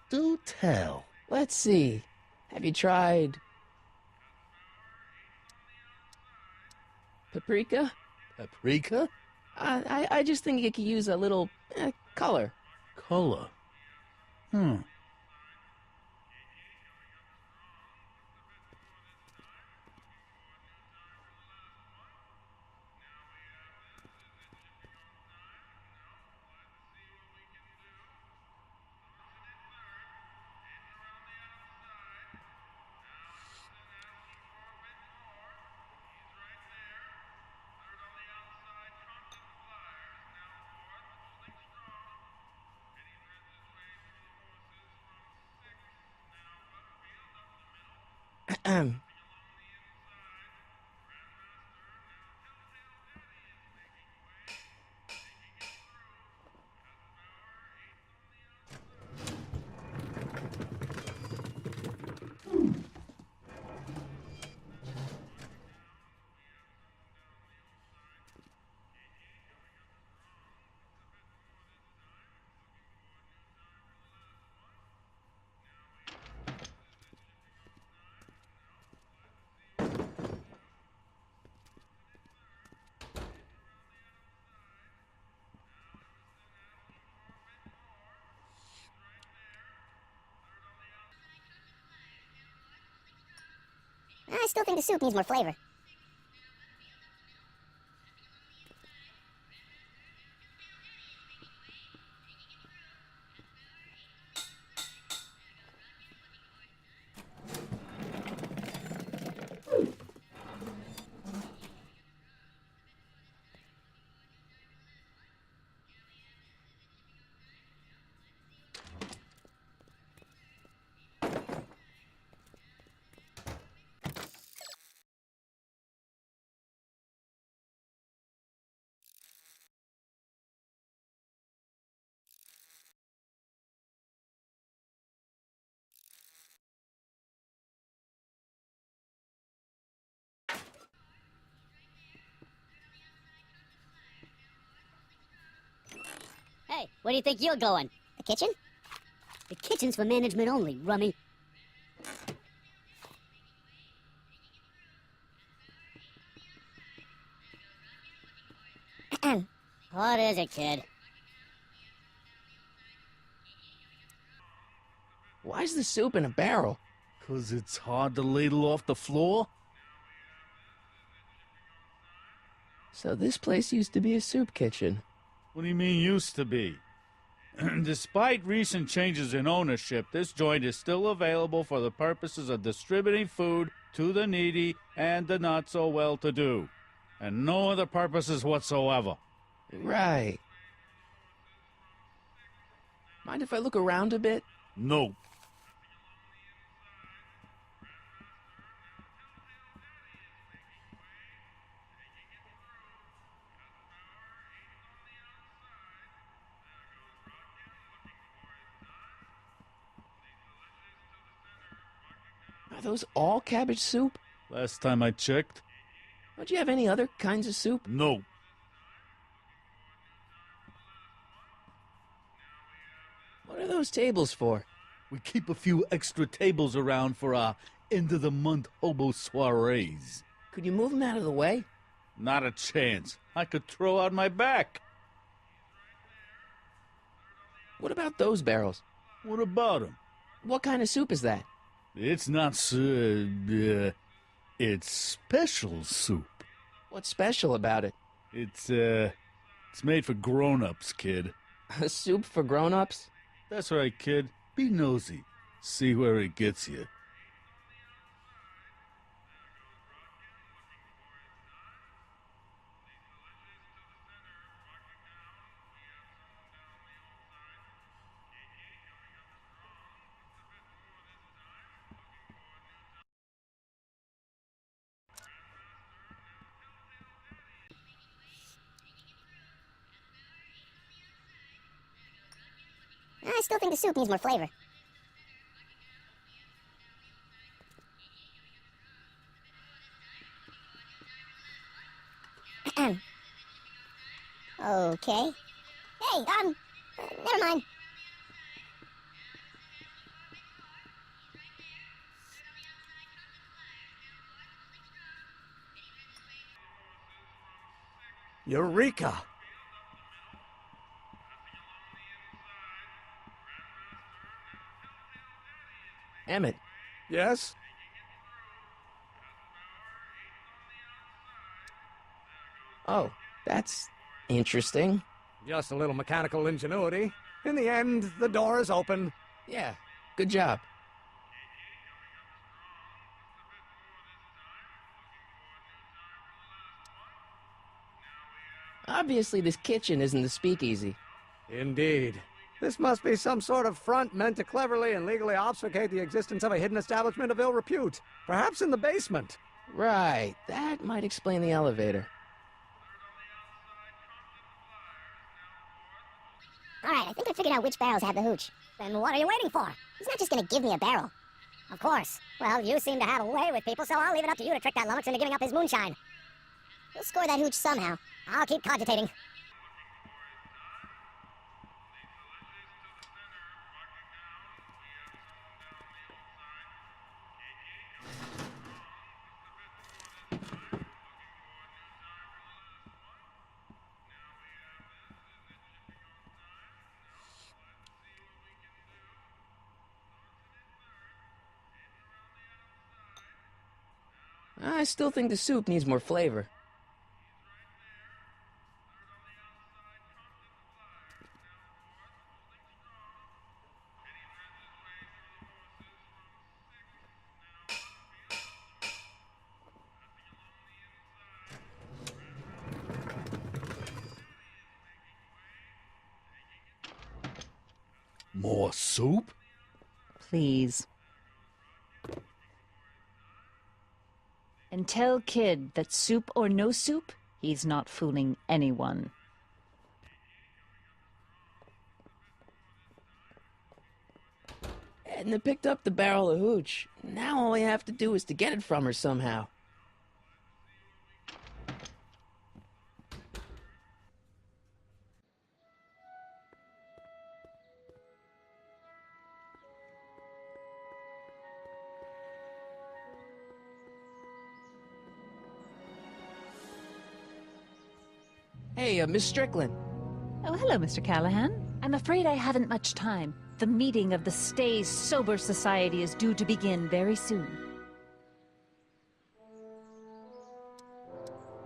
Do tell. Let's see. Have you tried paprika? Paprika? I just think it could use a little color. Color. Hmm. I still think the soup needs more flavor. Hey, where do you think you're going? The kitchen? The kitchen's for management only, rummy. What is it, kid? Why's the soup in a barrel? 'Cause it's hard to ladle off the floor? So this place used to be a soup kitchen. What do you mean used to be? Despite recent changes in ownership, this joint is still available for the purposes of distributing food to the needy and the not-so-well-to-do. And no other purposes whatsoever. Right. Mind if I look around a bit? No. Are those all cabbage soup? Last time I checked, Don't you have any other kinds of soup? no. What are those tables for? We keep a few extra tables around for our end-of-the-month hobo soirees. Could you move them out of the way? Not a chance. I could throw out my back. What about those barrels? What about 'em? What kind of soup is that? It's not it's special soup. What's special about it? It's made for grown-ups, kid. A soup for grown-ups? That's right, kid. Be nosy. See where it gets you. I still think the soup needs more flavor. Okay. Hey, never mind. Eureka! Emmett, Yes? oh, that's interesting. Just a little mechanical ingenuity. In the end, the door is open. Yeah, good job. Obviously, this kitchen isn't the speakeasy. Indeed. This must be some sort of front meant to cleverly and legally obfuscate the existence of a hidden establishment of ill repute. Perhaps in the basement. Right, that might explain the elevator. Alright, I think I figured out which barrels have the hooch. Then what are you waiting for? He's not just gonna give me a barrel. Of course. Well, you seem to have a way with people, so I'll leave it up to you to trick that lummox into giving up his moonshine. We'll score that hooch somehow. I'll keep cogitating. I still think the soup needs more flavor. More soup? Please. And tell Kid that soup or no soup, he's not fooling anyone. Edna picked up the barrel of hooch. Now all we have to do is to get it from her somehow. Hey, Miss Strickland. Oh, hello, Mr. Callahan. I'm afraid I haven't much time. The meeting of the Stay Sober Society is due to begin very soon.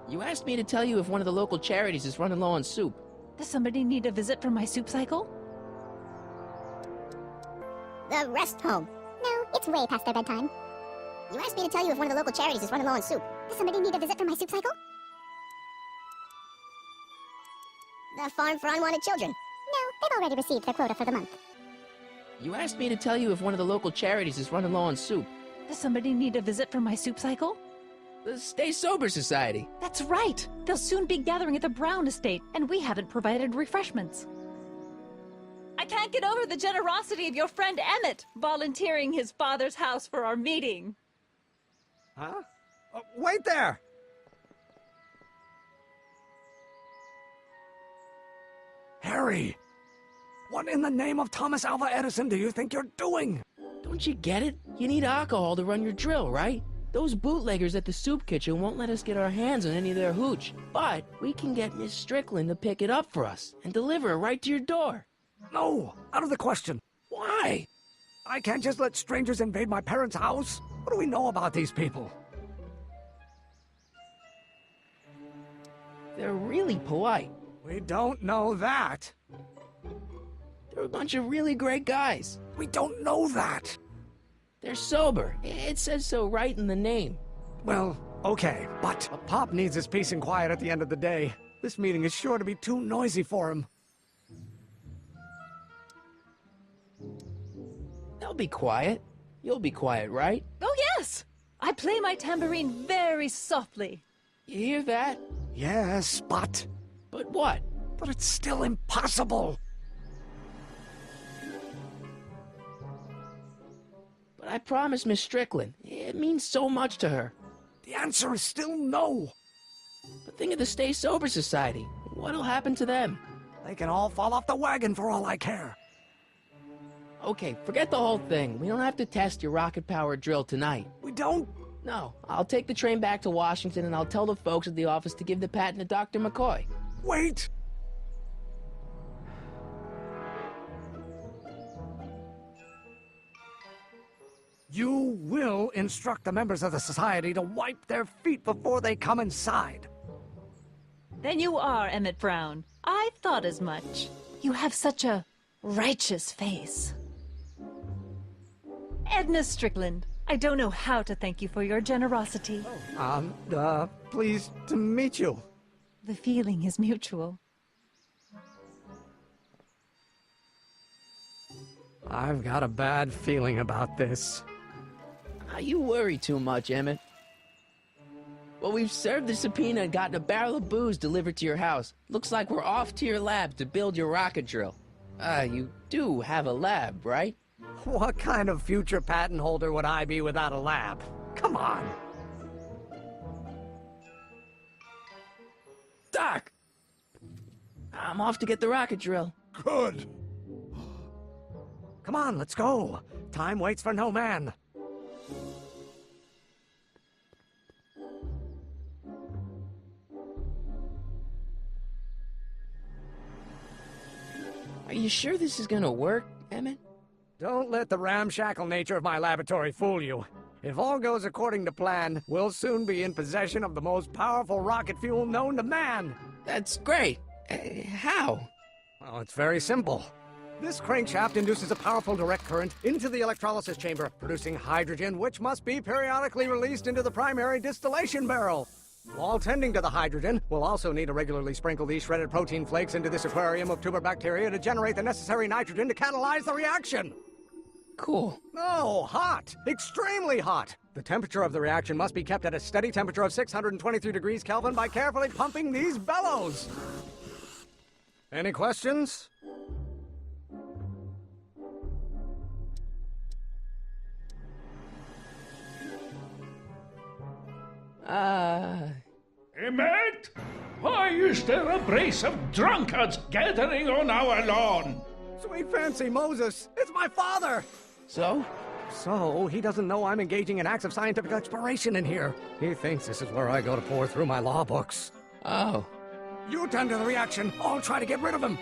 You asked me to tell you if one of the local charities is running low on soup. Does somebody need a visit from my soup cycle? The rest home. No, it's way past their bedtime. You asked me to tell you if one of the local charities is running low on soup. Does somebody need a visit from my soup cycle? The Farm for Unwanted Children. No, they've already received their quota for the month. You asked me to tell you if one of the local charities is running low on soup. Does somebody need a visit from my soup cycle? The Stay Sober Society. That's right! They'll soon be gathering at the Brown estate, and we haven't provided refreshments. I can't get over the generosity of your friend Emmett, volunteering his father's house for our meeting. Huh? Wait there! Harry! What in the name of Thomas Alva Edison do you think you're doing? Don't you get it? You need alcohol to run your drill, right? Those bootleggers at the soup kitchen won't let us get our hands on any of their hooch. But we can get Miss Strickland to pick it up for us and deliver it right to your door. No, out of the question. Why? I can't just let strangers invade my parents' house. What do we know about these people? They're really polite. We don't know that. They're a bunch of really great guys. We don't know that. They're sober. It says so right in the name. Well, okay, but Pop needs his peace and quiet at the end of the day. This meeting is sure to be too noisy for him. They'll be quiet. You'll be quiet, right? Oh, yes! I play my tambourine very softly. You hear that? Yes, but... But what? But it's still impossible. But I promised Miss Strickland. It means so much to her. The answer is still no. But think of the Stay Sober Society. What'll happen to them? They can all fall off the wagon for all I care. Okay, forget the whole thing. We don't have to test your rocket-powered drill tonight. We don't? No, I'll take the train back to Washington and I'll tell the folks at the office to give the patent to Dr. McCoy. Wait! You will instruct the members of the society to wipe their feet before they come inside. Then you are Emmett Brown. I thought as much. You have such a righteous face. Edna Strickland, I don't know how to thank you for your generosity. Pleased to meet you. The feeling is mutual. I've got a bad feeling about this. You worry too much, Emmett. Well, we've served the subpoena and gotten a barrel of booze delivered to your house. Looks like we're off to your lab to build your rocket drill. You do have a lab, right? What kind of future patent holder would I be without a lab? Come on! Doc! I'm off to get the rocket drill. Good. Come on, let's go. Time waits for no man. Are you sure this is gonna work, Emmett? Don't let the ramshackle nature of my laboratory fool you. If all goes according to plan, we'll soon be in possession of the most powerful rocket fuel known to man. That's great. How? Well, it's very simple. This crankshaft induces a powerful direct current into the electrolysis chamber, producing hydrogen, which must be periodically released into the primary distillation barrel. While tending to the hydrogen, we'll also need to regularly sprinkle these shredded protein flakes into this aquarium of tuber bacteria to generate the necessary nitrogen to catalyze the reaction. Cool. No, hot. Extremely hot. The temperature of the reaction must be kept at a steady temperature of 623 degrees Kelvin by carefully pumping these bellows. Any questions? Emmett? Why is there a brace of drunkards gathering on our lawn? Sweet fancy Moses, it's my father! So? So, he doesn't know I'm engaging in acts of scientific exploration in here. He thinks this is where I go to pour through my law books. Oh. You tend to the reaction. I'll try to get rid of him.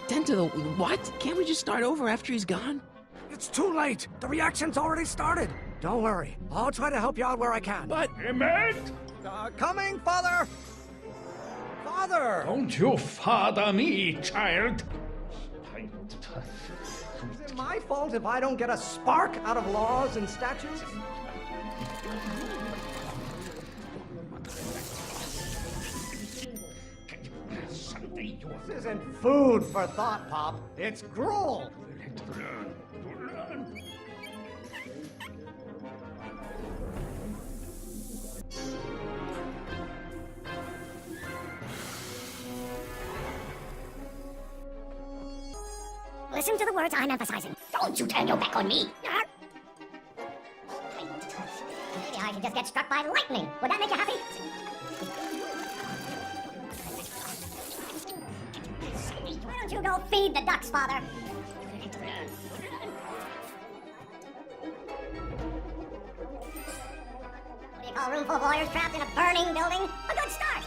Tend to the what? Can't we just start over after he's gone? It's too late. The reaction's already started. Don't worry. I'll try to help you out where I can. But Emmett! Coming, Father! Father! Don't you father me, child! Is it my fault if I don't get a spark out of laws and statutes? This isn't food for thought, Pop. It's gruel. Listen to the words I'm emphasizing. Don't you turn your back on me. Maybe I could just get struck by lightning. Would that make you happy? Why don't you go feed the ducks, Father? What do you call a room full of lawyers trapped in a burning building? A good start.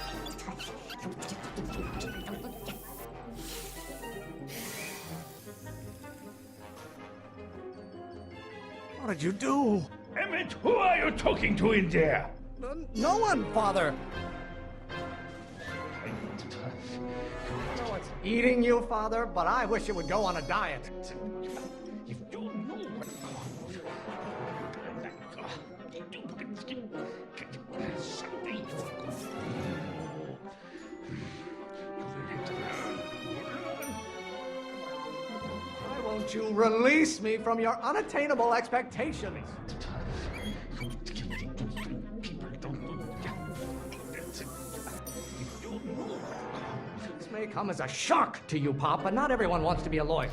What did you do? Emmett, who are you talking to in there? No one, Father. I know it's eating you, Father, but I wish you would go on a diet. If you know what someday you are going to Why won't you release me from your unattainable expectations? This may come as a shock to you, Pop, but not everyone wants to be a lawyer.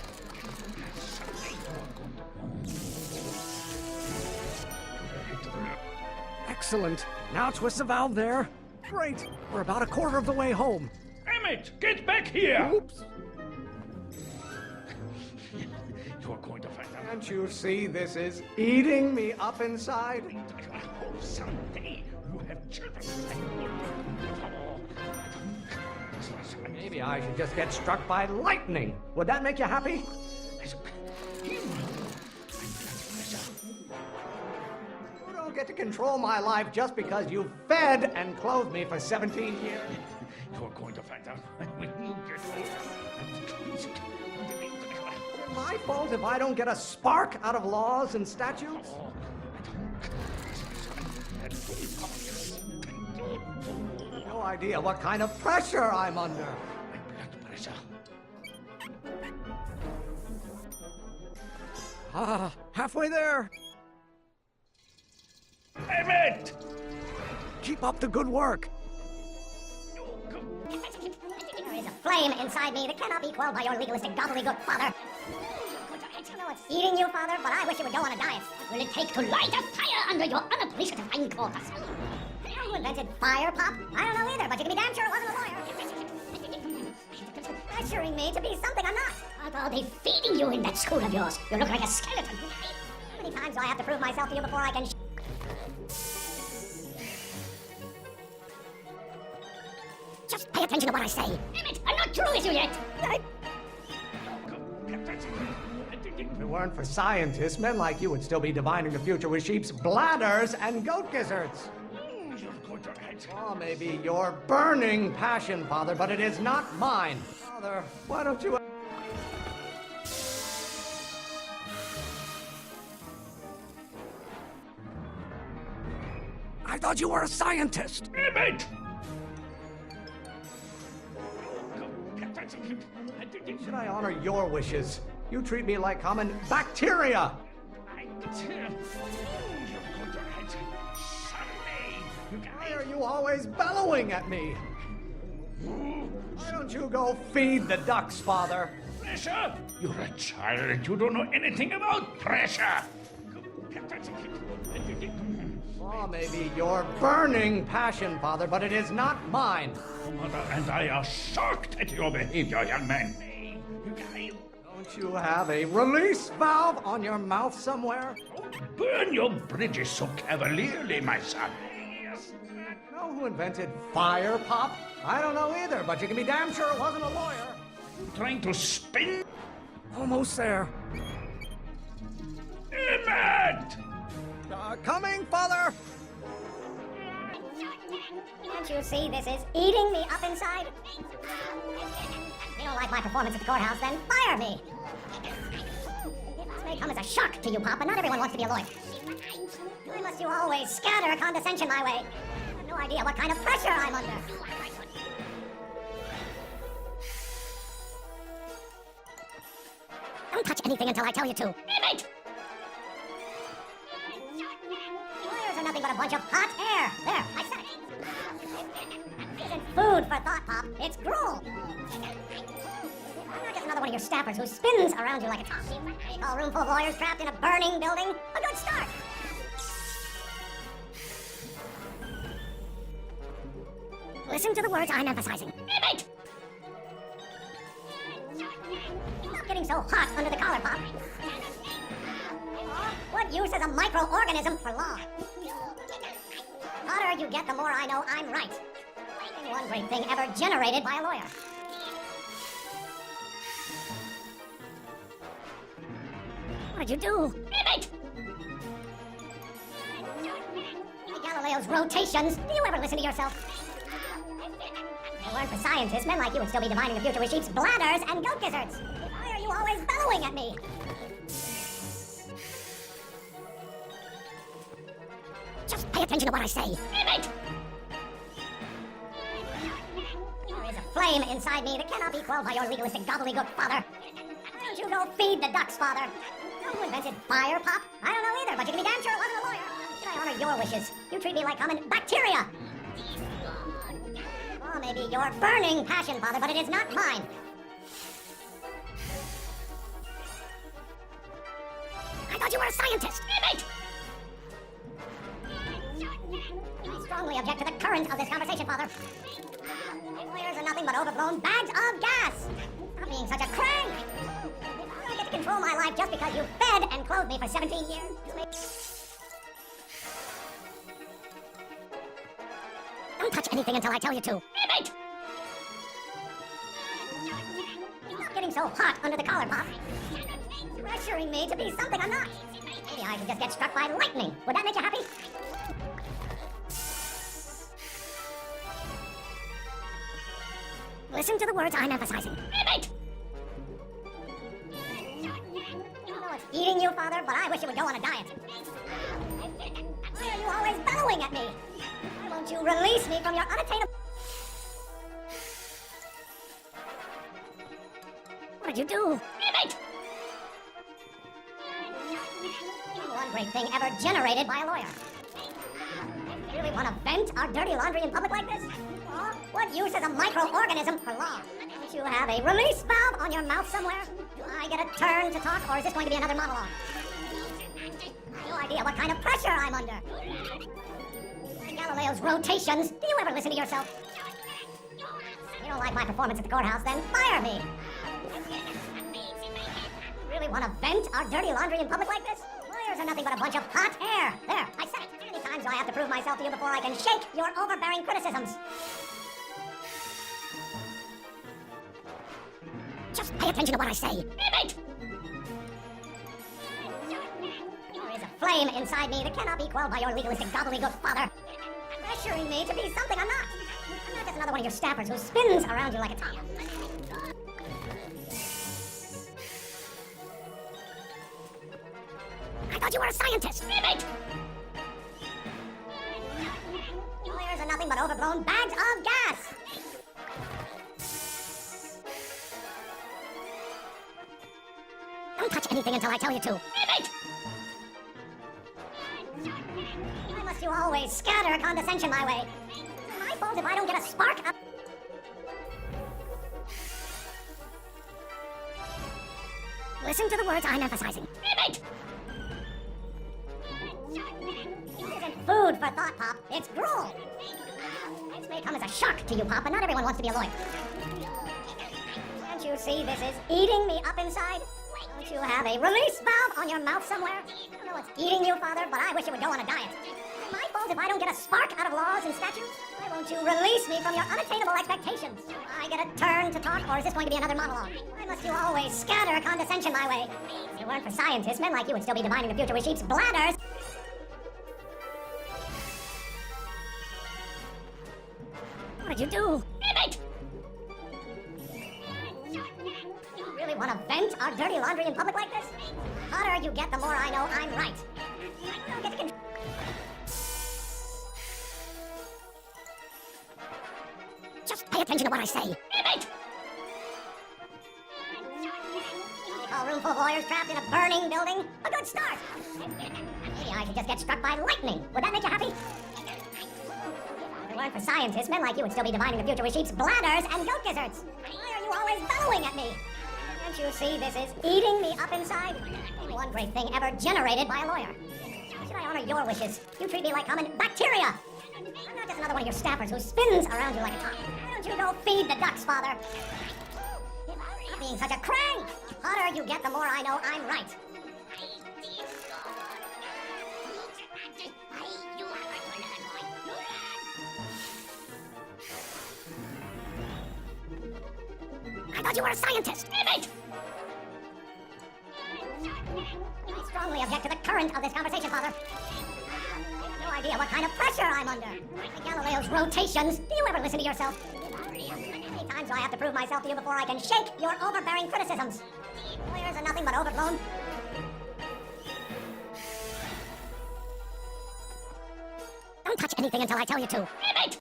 Excellent. Now twist the valve there. Great. We're about a quarter of the way home. Emmett, get back here! Oops. You are going to find out. Can't you see this is eating me up inside? I hope someday you have children. Maybe I should just get struck by lightning. Would that make you happy? You don't get to control my life just because you fed and clothed me for 17 years. You are going to find out when you get older. Is it my fault if I don't get a spark out of laws and statutes? No idea what kind of pressure I'm under. Ah, halfway there. Emmett! Keep up the good work. There is a flame inside me that cannot be quelled by your legalistic gobbledygook, Father. I know it's eating you, Father, but I wish you would go on a diet. What will it take to light a fire under your unappreciative hindquarters? You know who invented fire, Pop? I don't know either, but you can be damn sure it wasn't a lawyer. Pressuring me to be something I'm not. I'll be feeding you in that school of yours. You look like a skeleton. How many times do I have to prove myself to you before I can... Just pay attention to what I say. Damn it, I'm not through with you yet. If it weren't for scientists, men like you would still be divining the future with sheep's bladders and goat gizzards. Oh, maybe your burning passion, Father, but it is not mine. Father, why don't you... I thought you were a scientist. Emmett! Should I honor your wishes? You treat me like common bacteria. Why are you always bellowing at me? Why don't you go feed the ducks, Father? Pressure? You're a child. You don't know anything about pressure. Oh, maybe your burning passion, Father, but it is not mine. Mother and I are shocked at your behavior, young man. Don't you have a release valve on your mouth somewhere? Burn your bridges so cavalierly, my son. Know who invented fire, Pop? I don't know either, but you can be damn sure it wasn't a lawyer. Trying to spin? Almost there. Emmett! Coming, Father! Can't you see this is eating me up inside? You don't like my performance at the courthouse, then fire me! This may come as a shock to you, Pop, but not everyone wants to be a lawyer. Why must you always scatter condescension my way? You have no idea what kind of pressure I'm under. Don't touch anything until I tell you to. Emmett! Lawyers are nothing but a bunch of hot air. There, I said it. This isn't food for thought, Pop. It's gruel. I'm not just another one of your staffers who spins around you like a top. You call a room full of lawyers trapped in a burning building a good start. Listen to the words I'm emphasizing. Emmett! Stop getting so hot under the collar, Pop. What use is a microorganism for law? The hotter you get, the more I know I'm right. One great thing ever generated by a lawyer. What did you do? Emmett! Galileo's rotations. Do you ever listen to yourself? If it weren't for scientists, men like you would still be divining the future with sheep's bladders and goat gizzards. Why are you always bellowing at me? Just pay attention to what I say. Emmett! There is a flame inside me that cannot be quelled by your legalistic gobbledygook, Father. Why don't you go feed the ducks, Father? Who invented fire, Pop? I don't know either, but you can be damn sure it wasn't a lawyer. Should I honor your wishes? You treat me like common bacteria. Oh, maybe your burning passion, Father, but it is not mine. I thought you were a scientist. Emmett! I strongly object to the current of this conversation, Father. Lawyers are nothing but overblown bags of gas. Stop being such a crank. I don't get to control my life just because you fed and clothed me for 17 years. Don't touch anything until I tell you to. Emmett! Stop getting so hot under the collar, Pop. Pressuring me to be something I'm not. Maybe I should just get struck by lightning. Would that make you happy? Listen to the words I'm emphasizing. Emmett! I know it's eating you, Father, but I wish you would go on a diet. Why are you always bellowing at me? Why won't you release me from your unattainable... What did you do? Emmett! One great thing ever generated by a lawyer. You really want to vent our dirty laundry in public like this? Oh, what use is a microorganism for law? Don't you have a release valve on your mouth somewhere? Do I get a turn to talk, or is this going to be another monologue? I have no idea what kind of pressure I'm under. Galileo's rotations. Do you ever listen to yourself? You don't like my performance at the courthouse, then fire me. Really want to vent our dirty laundry in public like this? Lawyers are nothing but a bunch of hot air. There, I said it. How many times do I have to prove myself to you before I can shake your overbearing criticisms? Just pay attention to what I say. Emmett! There is a flame inside me that cannot be quelled by your legalistic gobbledygook, Father. Pressuring me to be something I'm not. I'm not just another one of your staffers who spins around you like a top. I thought you were a scientist. Emmett! Lawyers are nothing but overblown bags of gas. Don't touch anything until I tell you to. Emmett! Why must you always scatter condescension my way? It's my fault if I don't get a spark up. Listen to the words I'm emphasizing. Emmett! This isn't food for thought, Pop. It's gruel. This may come as a shock to you, Pop, but not everyone wants to be a lawyer. Can't you see this is eating me up inside? Don't you have a release valve on your mouth somewhere? I don't know what's eating you, Father, but I wish you would go on a diet. Is it my fault if I don't get a spark out of laws and statutes? Why won't you release me from your unattainable expectations? Do I get a turn to talk, or is this going to be another monologue? Why must you always scatter condescension my way? If it weren't for scientists, men like you would still be divining the future with sheep's bladders. What did you do? Damn it! You really want to vent our dirty laundry in public like this? The hotter you get, the more I know I'm right. I don't get to control. Just pay attention to what I say. Damn it! You call a room full of lawyers trapped in a burning building a good start. Maybe I should just get struck by lightning. Would that make you happy? If it weren't for scientists, men like you would still be divining the future with sheep's bladders and goat gizzards. Why are you always bellowing at me? Can't you see this is eating me up inside? Ain't one great thing ever generated by a lawyer. Why should I honor your wishes? You treat me like common bacteria. I'm not just another one of your staffers who spins around you like a top. Why don't you go feed the ducks, Father? Stop being such a crank. The hotter you get, the more I know I'm right. I thought you were a scientist. Damn it! I strongly object to the current of this conversation, Father. I have no idea what kind of pressure I'm under. Like Galileo's rotations. Do you ever listen to yourself? How many times do I have to prove myself to you before I can shake your overbearing criticisms? Lawyers are nothing but overblown. Don't touch anything until I tell you to. Damn it!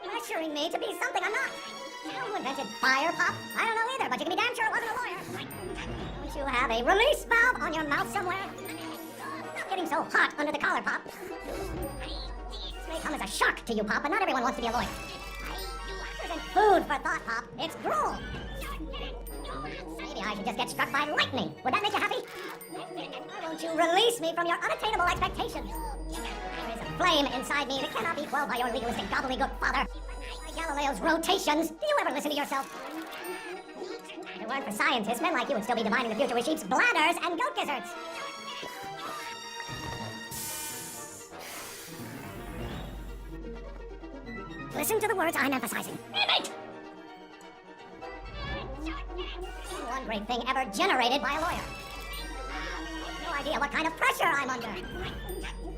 Pressuring me to be something I'm not. You know who invented fire, Pop? I don't know either, but you can be damn sure it wasn't a lawyer. Don't you have a release valve on your mouth somewhere? Stop getting so hot under the collar, Pop. This may come as a shock to you, Pop, but not everyone wants to be a lawyer. This isn't food for thought, Pop. It's gruel. Maybe I should just get struck by lightning. Would that make you happy? Why won't you release me from your unattainable expectations? There is a flame inside me that cannot be quelled by your legalistic gobbledygook, Father. By Galileo's rotations. Do you ever listen to yourself? If it weren't for scientists, men like you would still be divining the future with sheep's bladders and goat gizzards. Listen to the words I'm emphasizing. Damn it! One great thing ever generated by a lawyer. I have no idea what kind of pressure I'm under.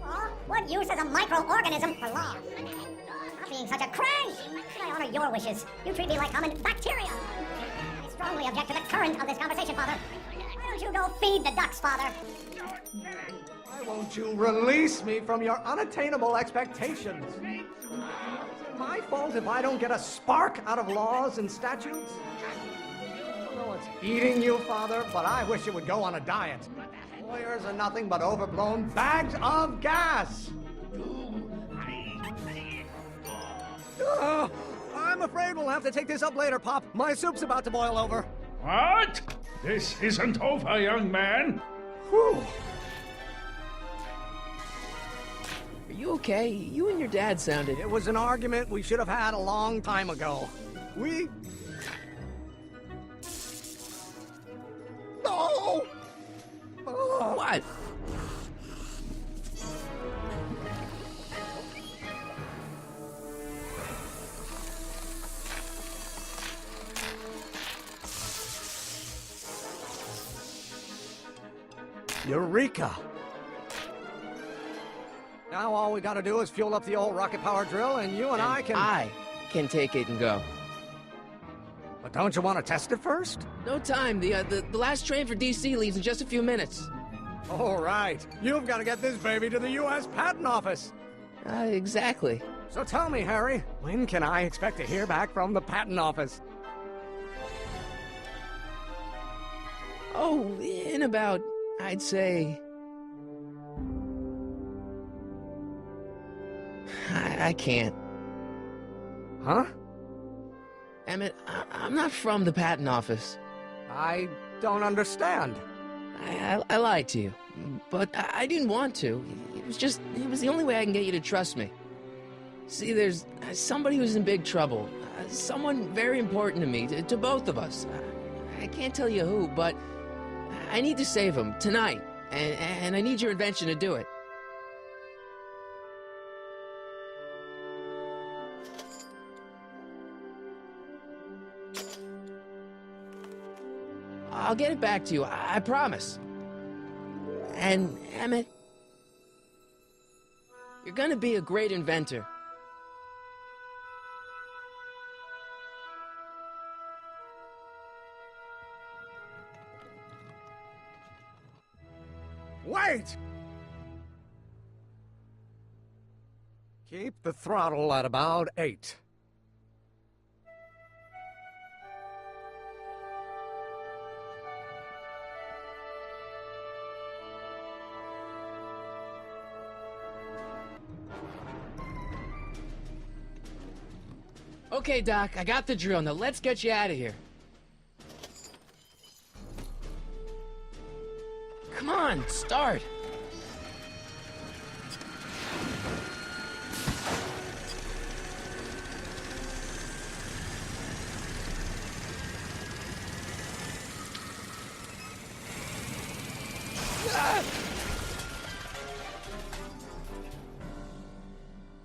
Oh, what use is a microorganism for law? Stop being such a crank. I honor your wishes. You treat me like common bacteria. I strongly object to the current of this conversation, Father. Why don't you go feed the ducks, Father? Why won't you release me from your unattainable expectations? Is it my fault if I don't get a spark out of laws and statutes? I don't know what's eating you, Father, but I wish you would go on a diet. Lawyers are nothing but overblown bags of gas. I'm afraid we'll have to take this up later, Pop. My soup's about to boil over. What? This isn't over, young man. Whew. Are you okay? You and your dad sounded... It was an argument we should have had a long time ago. We... No! Oh. What? Eureka! Now all we gotta do is fuel up the old rocket power drill and you and I can take it and go. But don't you want to test it first? No time. The last train for DC leaves in just a few minutes. All right. You've got to get this baby to the U.S. Patent Office. Exactly. So tell me, Harry, when can I expect to hear back from the Patent Office? Oh, in about, I'd say... I can't. Huh? Emmett, I'm not from the Patent Office. I don't understand. I lied to you, but I didn't want to. It was the only way I can get you to trust me. See, there's somebody who's in big trouble. Someone very important to me, to both of us. I can't tell you who, but I need to save him tonight, and I need your invention to do it. I'll get it back to you, I promise. And, Emmett, you're gonna be a great inventor. Wait! Keep the throttle at about 8. Okay, Doc, I got the drill. Now let's get you out of here. Come on, start.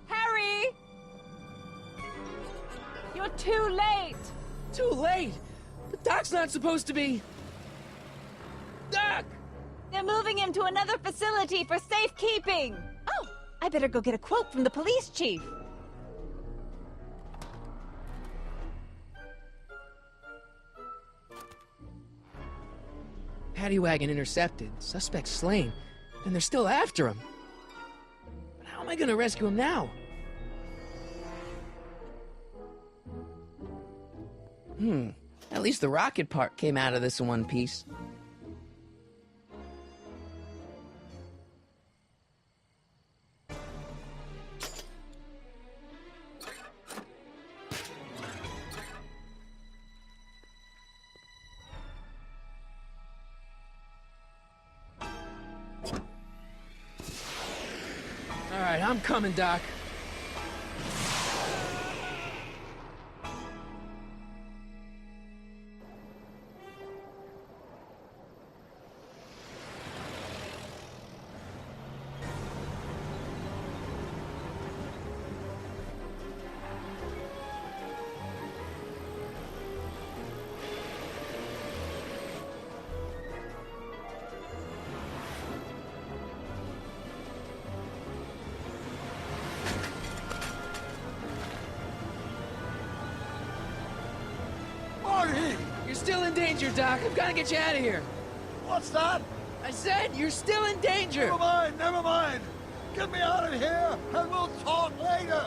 Harry! You're too late! Too late? But Doc's not supposed to be... Doc! They're moving him to another facility for safekeeping! Oh, I better go get a quote from the police chief. Paddy wagon intercepted, suspect slain, and they're still after him. But how am I gonna rescue him now? At least the rocket part came out of this in one piece. All right, I'm coming, Doc. You're still in danger, Doc. I've got to get you out of here. What's that? I said you're still in danger. Never mind, never mind. Get me out of here, and we'll talk later.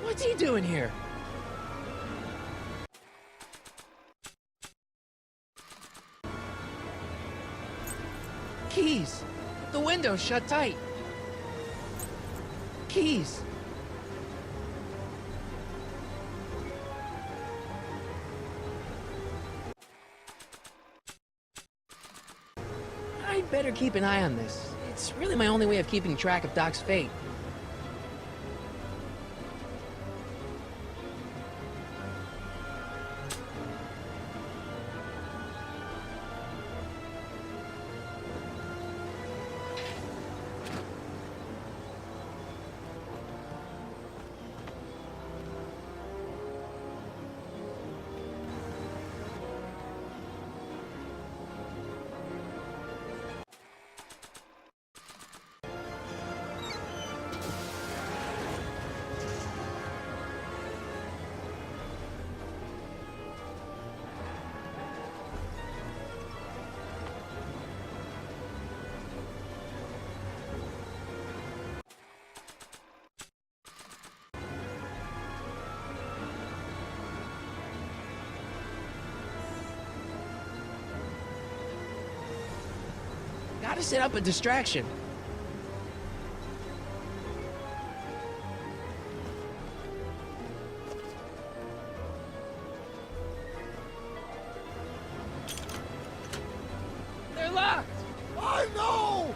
What's he doing here? Keys. The window's shut tight. Keys. I'd better keep an eye on this. It's really my only way of keeping track of Doc's fate. Gotta set up a distraction. locked! I know!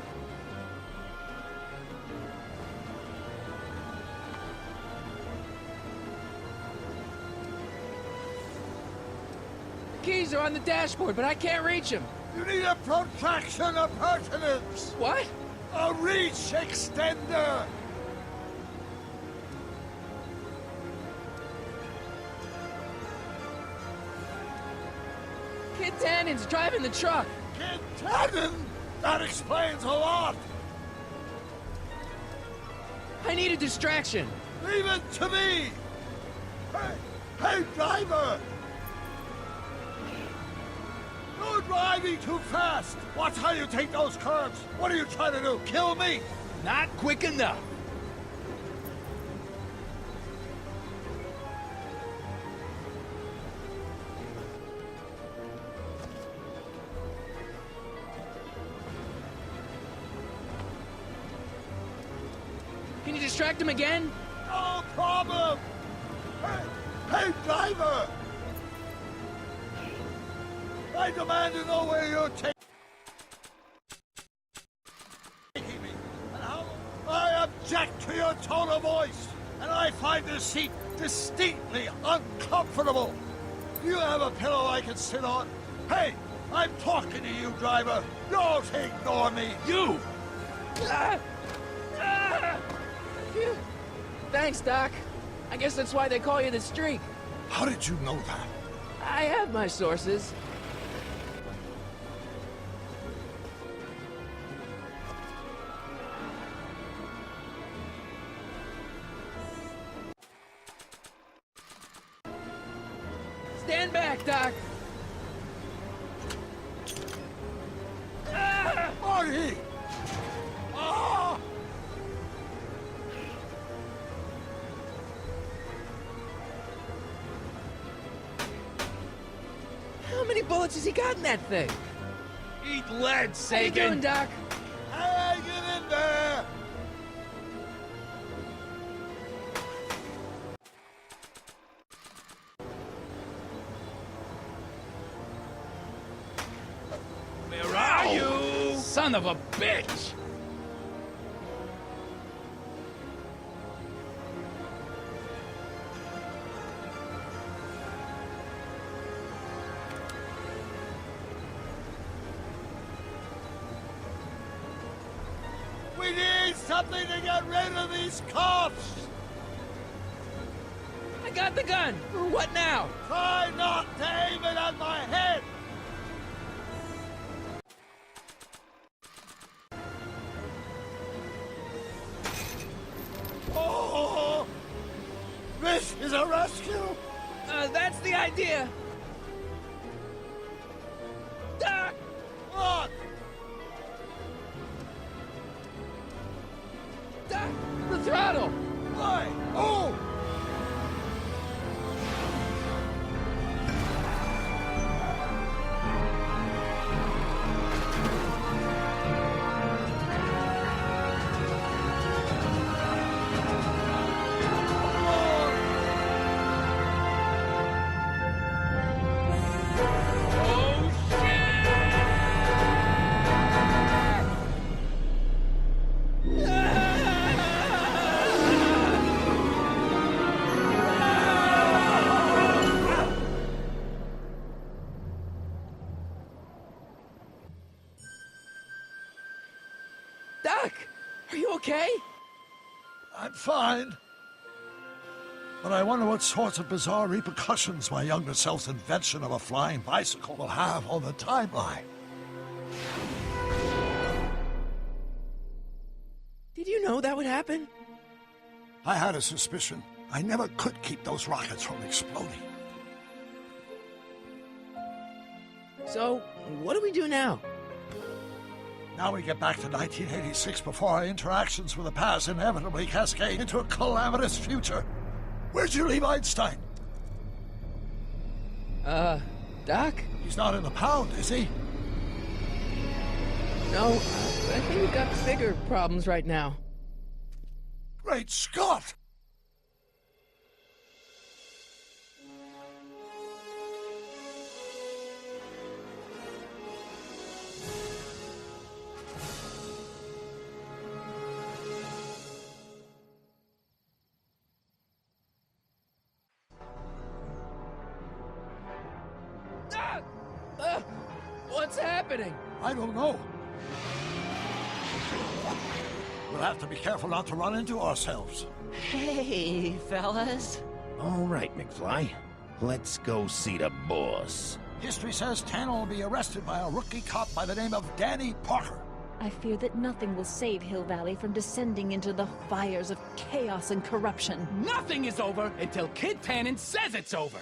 Keys are on the dashboard, but I can't reach them. You need a protraction appurtenance! What? A reach extender! Kid Tannen's driving the truck. Kid Tannen? That explains a lot! I need a distraction. Leave it to me! Hey, driver! You're driving too fast! Watch how you take those curves! What are you trying to do, kill me? Not quick enough. Can you distract him again? No problem! Hey, driver! I demand to know where you're taking me, and how I object to your tone of voice, and I find this seat distinctly uncomfortable. Do you have a pillow I can sit on? Hey, I'm talking to you, driver. Don't ignore me. You! Ah! Ah! Phew. Thanks, Doc. I guess that's why they call you the Streak. How did you know that? I have my sources. Stand back, Doc. Ah! Marty! Ah! How many bullets has he got in that thing? Eat lead, How you doing, Sagan! Doc? Hang it in there! Where are you? Son of a bitch! We need something to get rid of these cops! I got the gun. What now? Try not to aim it at my head! Oh! This is a rescue! That's the idea. Doc! Look! Doc! The throttle! Why? Oh! Doc! Are you okay? I'm fine. But I wonder what sorts of bizarre repercussions my younger self's invention of a flying bicycle will have on the timeline. Did you know that would happen? I had a suspicion. I never could keep those rockets from exploding. So, what do we do now? Now we get back to 1986 before our interactions with the past inevitably cascade into a calamitous future. Where'd you leave Einstein? Doc? He's not in the pound, is he? No, I think we've got bigger problems right now. Great Scott! happening? I don't know. We'll have to be careful not to run into ourselves. Hey, fellas. All right, McFly. Let's go see the boss. History says Tanner will be arrested by a rookie cop by the name of Danny Parker. I fear that nothing will save Hill Valley from descending into the fires of chaos and corruption. Nothing is over until Kid Tannen says it's over.